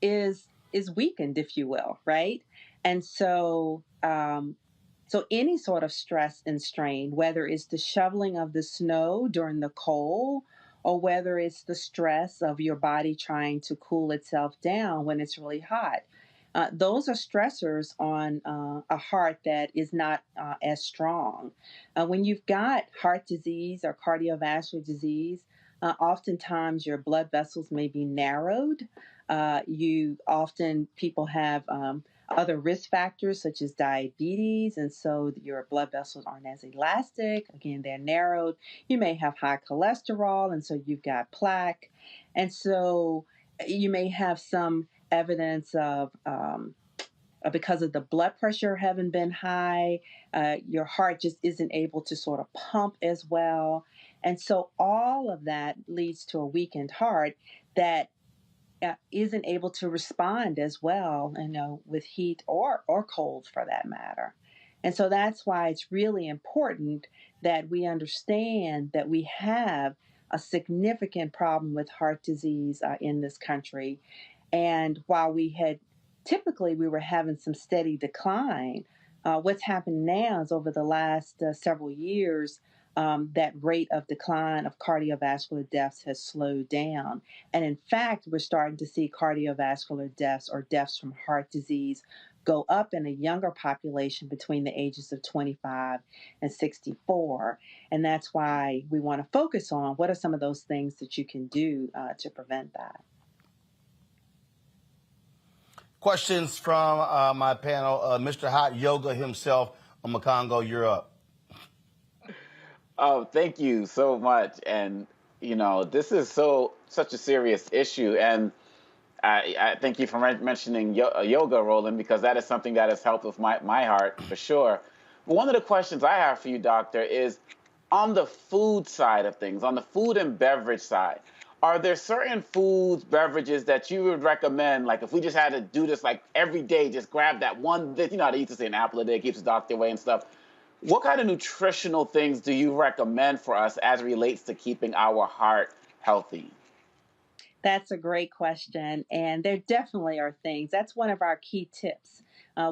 is weakened, if you will, right? And so, so any sort of stress and strain, whether it's the shoveling of the snow during the cold, or whether it's the stress of your body trying to cool itself down when it's really hot, those are stressors on a heart that is not as strong. When you've got heart disease or cardiovascular disease, oftentimes your blood vessels may be narrowed. People have other risk factors such as diabetes, and so your blood vessels aren't as elastic. Again, they're narrowed. You may have high cholesterol, and so you've got plaque. And so you may have some evidence of because of the blood pressure having been high, your heart just isn't able to sort of pump as well. And so all of that leads to a weakened heart that isn't able to respond as well, with heat or cold for that matter. And so that's why it's really important that we understand that we have a significant problem with heart disease in this country. And while we were having some steady decline, What's happened now is over the last several years, that rate of decline of cardiovascular deaths has slowed down. And in fact, we're starting to see cardiovascular deaths or deaths from heart disease go up in a younger population between the ages of 25 and 64. And that's why we want to focus on what are some of those things that you can do to prevent that. Questions from my panel. Mr. Hot Yoga himself, Makongo, you're up. Oh, thank you so much. And, you know, this is such a serious issue. And I thank you for mentioning yoga, Roland, because that is something that has helped with my heart for sure. But one of the questions I have for you, doctor, is on the food side of things, on the food and beverage side. Are there certain foods, beverages that you would recommend, like if we just had to do this like every day, just grab that one, you know how they used to say an apple a day keeps the doctor away and stuff. What kind of nutritional things do you recommend for us as it relates to keeping our heart healthy? That's a great question. And there definitely are things. That's one of our key tips.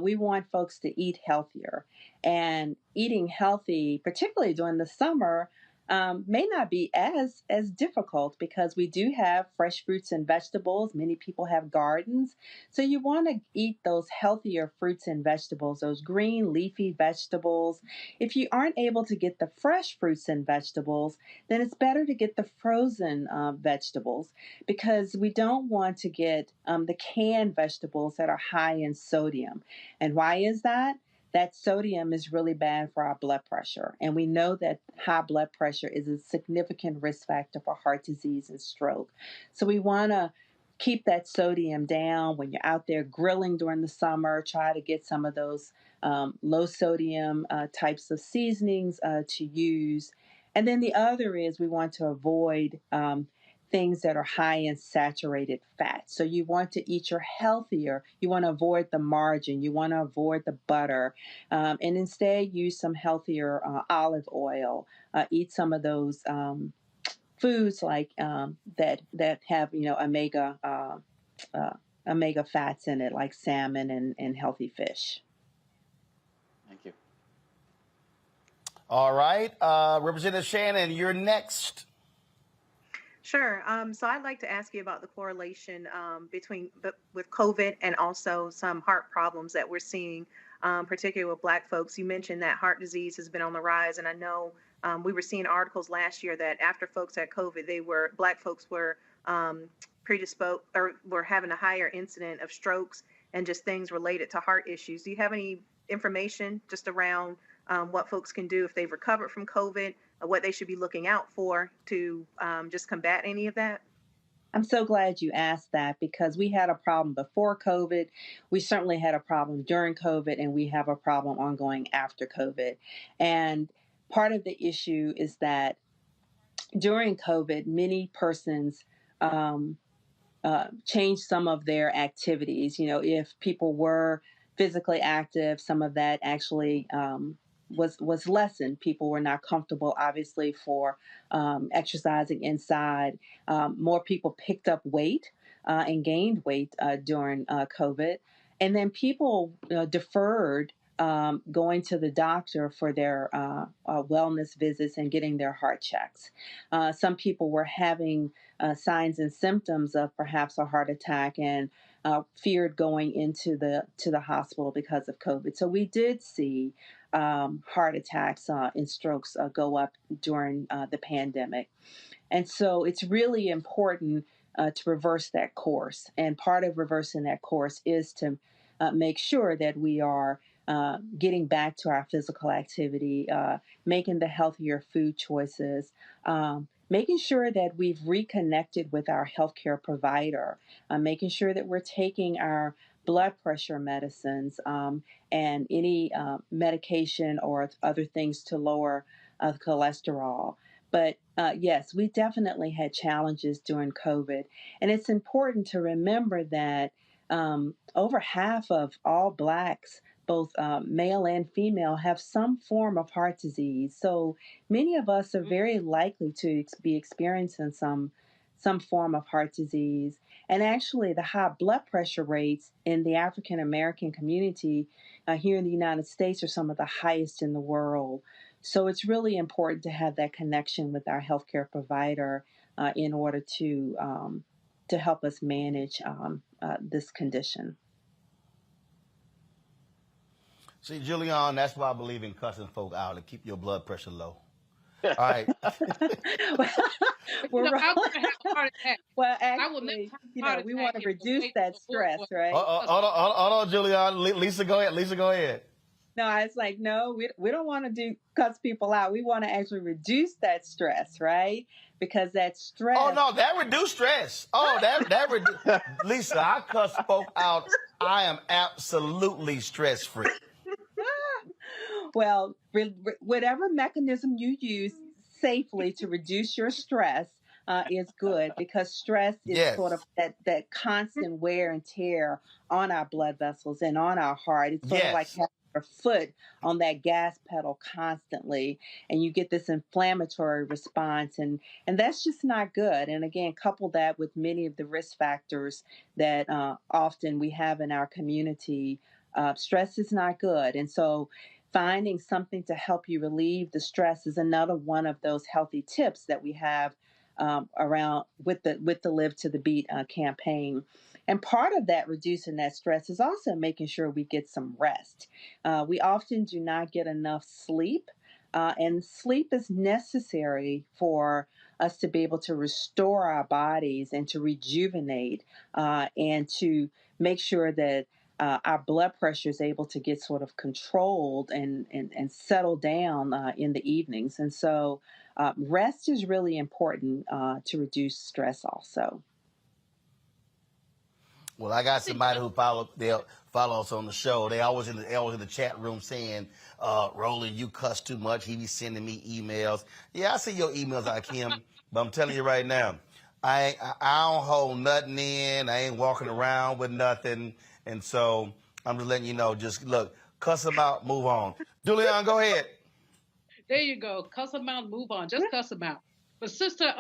We want folks to eat healthier. And eating healthy, particularly during the summer, may not be as difficult because we do have fresh fruits and vegetables. Many people have gardens. So you want to eat those healthier fruits and vegetables, those green leafy vegetables. If you aren't able to get the fresh fruits and vegetables, then it's better to get the frozen vegetables because we don't want to get the canned vegetables that are high in sodium. And why is that? That sodium is really bad for our blood pressure. And we know that high blood pressure is a significant risk factor for heart disease and stroke. So we want to keep that sodium down. When you're out there grilling during the summer, try to get some of those low sodium types of seasonings to use. And then the other is we want to avoid things that are high in saturated fat. So you want to eat your healthier. You want to avoid the margarine. You want to avoid the butter. And instead use some healthier olive oil. Eat some of those foods like that have, you know, omega fats in it, like salmon and healthy fish. Thank you. All right. Representative Shannon, you're next. Sure. So I'd like to ask you about the correlation with COVID and also some heart problems that we're seeing, particularly with Black folks. You mentioned that heart disease has been on the rise, and I know we were seeing articles last year that after folks had COVID, Black folks were predisposed or were having a higher incident of strokes and just things related to heart issues. Do you have any information just around what folks can do if they've recovered from COVID? What they should be looking out for to just combat any of that? I'm so glad you asked that because we had a problem before COVID. We certainly had a problem during COVID, and we have a problem ongoing after COVID. And part of the issue is that during COVID, many persons changed some of their activities. You know, if people were physically active, some of that actually was lessened. People were not comfortable, obviously, for exercising inside. More people picked up weight and gained weight during COVID. And then people deferred going to the doctor for their wellness visits and getting their heart checks. Some people were having signs and symptoms of perhaps a heart attack and feared going into the hospital because of COVID. So we did see heart attacks and strokes go up during the pandemic. And so it's really important to reverse that course. And part of reversing that course is to make sure that we are getting back to our physical activity, making the healthier food choices, making sure that we've reconnected with our healthcare provider, making sure that we're taking our blood pressure medicines and any medication or other things to lower cholesterol. But yes, we definitely had challenges during COVID. And it's important to remember that over half of all Blacks, both male and female, have some form of heart disease. So many of us are very likely to be experiencing some form of heart disease. And actually, the high blood pressure rates in the African American community here in the United States are some of the highest in the world. So it's really important to have that connection with our healthcare provider in order to help us manage this condition. See, Julian, that's why I believe in cussing folk out to keep your blood pressure low. All right. Well, I would have a heart attack. well, I will never actually, have a heart we attack want to if the reduce weight that of a stress, boy right? Hold on, Julian. Lisa, go ahead. Lisa, go ahead. No, it's like, no, we don't want to cuss people out. We want to actually reduce that stress, right? Because that stress. Oh, no, that reduce stress. Oh, that reduce. Lisa, I cuss folk out. I am absolutely stress-free. Well, whatever mechanism you use safely to reduce your stress is good, because stress is sort of that constant wear and tear on our blood vessels and on our heart. It's sort of like having your foot on that gas pedal constantly, and you get this inflammatory response, and that's just not good. And again, couple that with many of the risk factors that often we have in our community. Stress is not good. And so finding something to help you relieve the stress is another one of those healthy tips that we have around with the Live to the Beat campaign. And part of that reducing that stress is also making sure we get some rest. We often do not get enough sleep, and sleep is necessary for us to be able to restore our bodies and to rejuvenate and to make sure that our blood pressure is able to get sort of controlled and settle down in the evenings. And so rest is really important to reduce stress also. Well, I got somebody who they'll follow us on the show. They always in the chat room saying, Roland, you cuss too much. He be sending me emails. Yeah, I see your emails, Kim, but I'm telling you right now, I don't hold nothing in. I ain't walking around with nothing. And so I'm just letting you know, just look, cuss them out, move on. Julian, go ahead. There you go. Cuss them out, move on. Just cuss them out. But sister,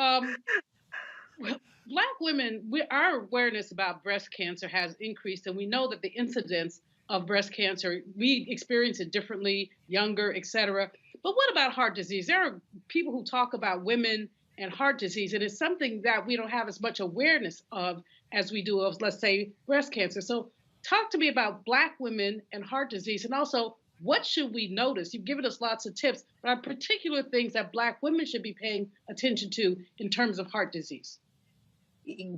Black women, our awareness about breast cancer has increased, and we know that the incidence of breast cancer, we experience it differently, younger, et cetera. But what about heart disease? There are people who talk about women and heart disease, and it's something that we don't have as much awareness of as we do of, let's say, breast cancer. So talk to me about Black women and heart disease, and also what should we notice? You've given us lots of tips, but are particular things that Black women should be paying attention to in terms of heart disease?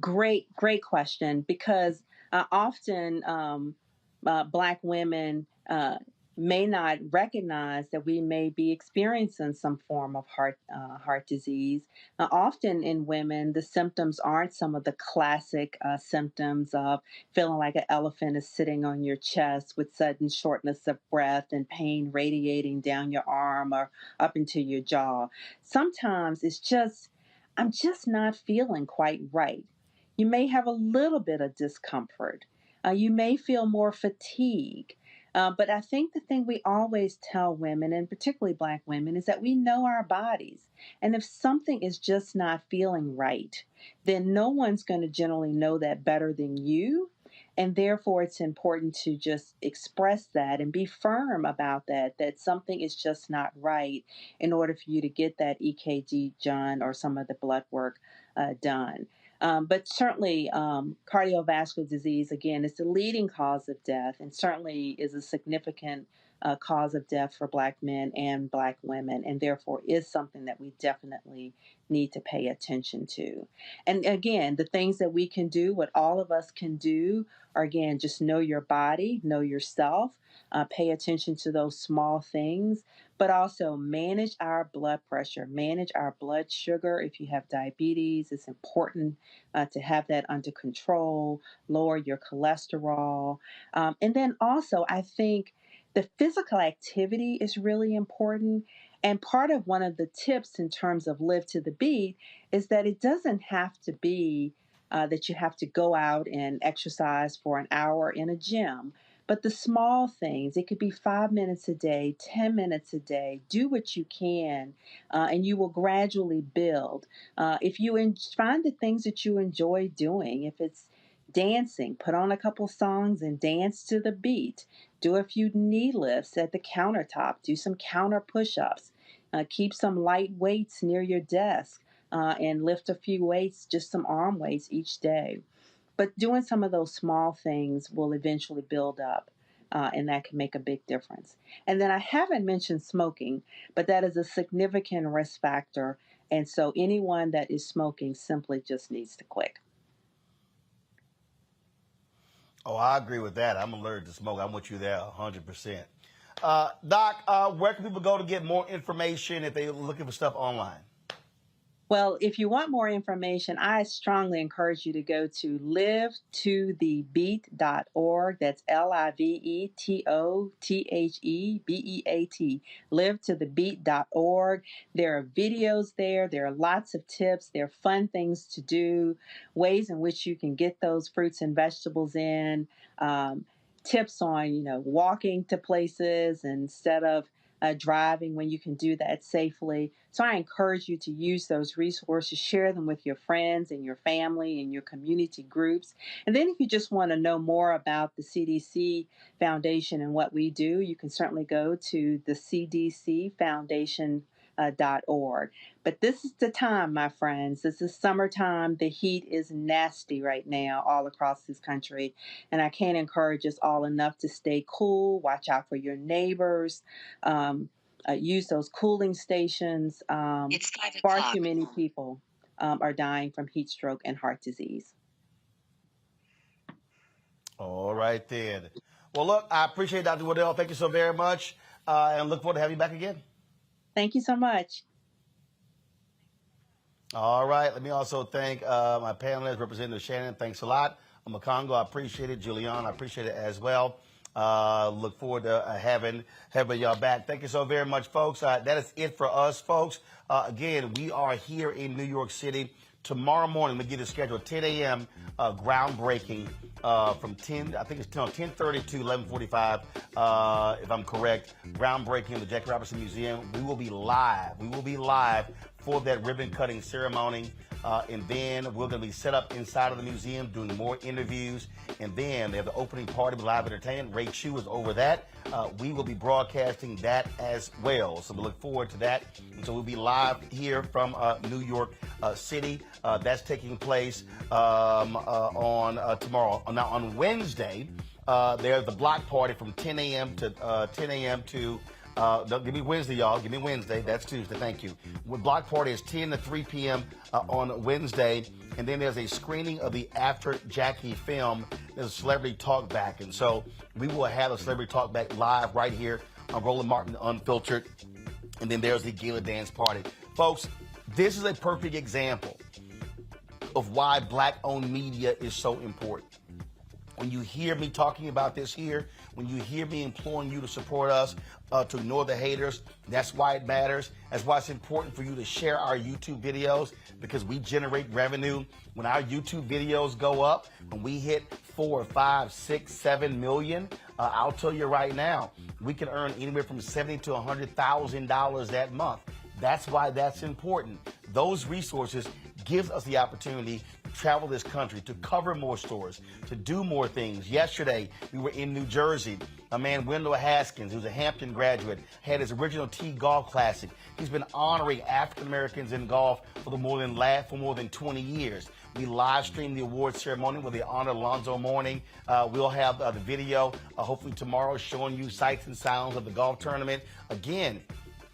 Great question, because often Black women may not recognize that we may be experiencing some form of heart disease. Often in women, the symptoms aren't some of the classic symptoms of feeling like an elephant is sitting on your chest with sudden shortness of breath and pain radiating down your arm or up into your jaw. Sometimes it's just, I'm just not feeling quite right. You may have a little bit of discomfort. You may feel more fatigue. But I think the thing we always tell women, and particularly Black women, is that we know our bodies. And if something is just not feeling right, then no one's going to generally know that better than you. And therefore, it's important to just express that and be firm about that something is just not right in order for you to get that EKG done or some of the blood work done. But certainly cardiovascular disease, again, is the leading cause of death and certainly is a significant cause of death for Black men and Black women, and therefore is something that we definitely need to pay attention to. And again, the things that we can do, what all of us can do, are again, just know your body, know yourself, pay attention to those small things, but also manage our blood pressure, manage our blood sugar. If you have diabetes, it's important to have that under control, lower your cholesterol. And then also, I think the physical activity is really important. And part of one of the tips in terms of Live to the Beat is that it doesn't have to be that you have to go out and exercise for an hour in a gym. But the small things, it could be 5 minutes a day, 10 minutes a day. Do what you can, and you will gradually build. If you find the things that you enjoy doing, if it's dancing, put on a couple songs and dance to the beat. Do a few knee lifts at the countertop. Do some counter push-ups. Keep some light weights near your desk and lift a few weights, just some arm weights each day. But doing some of those small things will eventually build up, and that can make a big difference. And then I haven't mentioned smoking, but that is a significant risk factor. And so anyone that is smoking simply just needs to quit. Oh, I agree with that. I'm allergic to smoke. I'm with you there 100%. Doc, where can people go to get more information if they're looking for stuff online? Well, if you want more information, I strongly encourage you to go to livetothebeat.org. That's LIVETOTHEBEAT. Livetothebeat.org. There are videos there. There are lots of tips. There are fun things to do, ways in which you can get those fruits and vegetables in, tips on, walking to places instead of driving when you can do that safely. So I encourage you to use those resources, share them with your friends and your family and your community groups. And then if you just want to know more about the CDC Foundation and what we do, you can certainly go to the cdcfoundation.org. But this is the time, my friends. This is summertime. The heat is nasty right now all across this country. And I can't encourage us all enough to stay cool, watch out for your neighbors, use those cooling stations. Far too many people are dying from heat stroke and heart disease. All right, then. Well, look, I appreciate Dr. Waddell. Thank you so very much. And look forward to having you back again. Thank you so much. All right. Let me also thank my panelists, Representative Shannon. Thanks a lot. Makongo, I appreciate it. Julian, I appreciate it as well. Look forward to having y'all back. Thank you so very much, folks. That is it for us, folks. Again, we are here in New York City. Tomorrow morning, we get a schedule 10 a.m. Groundbreaking from 10:30 to 11:45, if I'm correct. Groundbreaking in the Jackie Robinson Museum. We will be live. We will be live for that ribbon cutting ceremony. And then we're going to be set up inside of the museum doing more interviews. And then they have the opening party with live entertainment. Ray Chu is over that. We will be broadcasting that as well. So we look forward to that. And so we'll be live here from New York City. That's taking place on tomorrow. Now on Wednesday, there's the block party from 10 a.m. to give me Wednesday, y'all. Give me Wednesday. That's Tuesday. Thank you. Block party is 10 to 3 p.m. On Wednesday. And then there's a screening of the After Jackie film. There's a celebrity talk back. And so we will have a celebrity talk back live right here on Roland Martin Unfiltered. And then there's the gala dance party. Folks, this is a perfect example of why black-owned media is so important. When you hear me talking about this here, when you hear me imploring you to support us, to ignore the haters, that's why it matters. That's why it's important for you to share our YouTube videos, because we generate revenue. When our YouTube videos go up, when we hit 4, 5, 6, 7 million, I'll tell you right now, we can earn anywhere from $70,000 to $100,000 that month. That's why that's important. Those resources gives us the opportunity to travel this country, to cover more stores, to do more things. Yesterday, we were in New Jersey. A man, Wendell Haskins, who's a Hampton graduate, had his original T Golf Classic. He's been honoring African Americans in golf for more than 20 years. We live streamed the awards ceremony where they honored Alonzo Mourning. We'll have the video hopefully tomorrow showing you sights and sounds of the golf tournament. Again,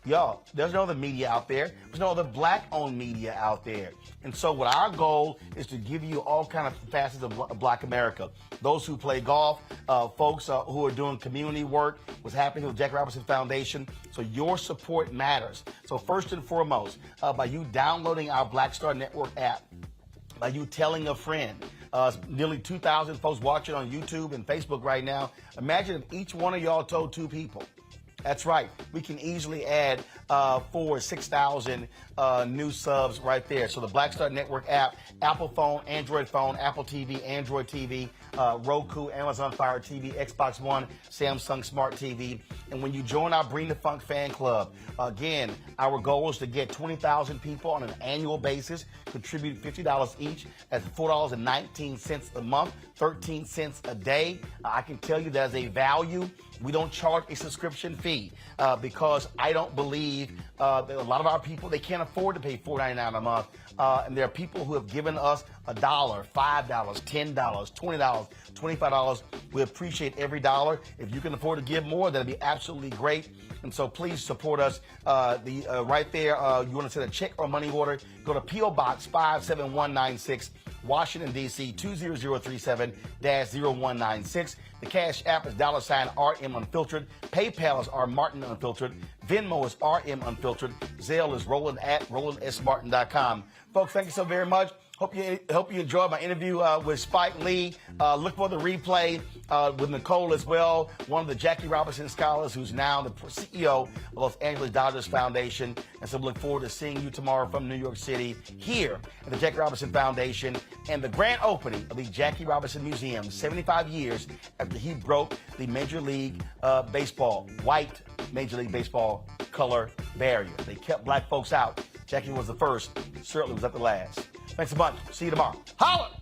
y'all, there's no other media out there. There's no other black-owned media out there. And so what our goal is to give you all kind of facets of Black America. Those who play golf, folks who are doing community work, what's happening with Jackie Robinson Foundation. So your support matters. So first and foremost, by you downloading our Black Star Network app, by you telling a friend, nearly 2,000 folks watching on YouTube and Facebook right now. Imagine if each one of y'all told 2 people. That's right. We can easily add 4,000 or 6,000 new subs right there. So the Black Star Network app, Apple phone, Android phone, Apple TV, Android TV, Roku, Amazon Fire TV, Xbox One, Samsung Smart TV. And when you join our Bring the Funk fan club, again, our goal is to get 20,000 people on an annual basis, contribute $50 each. That's $4.19 a month, 13 cents a day. I can tell you there's a value. We don't charge a subscription fee because I don't believe that a lot of our people, they can't afford to pay $4.99 a month. And there are people who have given us $1, $5, $10, $20, $25. We appreciate every dollar. If you can afford to give more, that'd be absolutely great. And so please support us. Right there, you want to send a check or money order, go to P.O. Box 57196, Washington, D.C. 20037-0196. The Cash App is $RM Unfiltered. PayPal is R Martin Unfiltered. Venmo is RM Unfiltered. Zelle is Roland at RolandSMartin.com. Folks, thank you so very much. Hope you enjoyed my interview with Spike Lee. Look for the replay with Nicole as well, one of the Jackie Robinson scholars who's now the CEO of Los Angeles Dodgers Foundation. And so we look forward to seeing you tomorrow from New York City here at the Jackie Robinson Foundation and the grand opening of the Jackie Robinson Museum 75 years after he broke the Major League Baseball, white Major League Baseball color barrier. They kept black folks out. Jackie was the first, certainly was at the last. Thanks a bunch. See you tomorrow. Holla!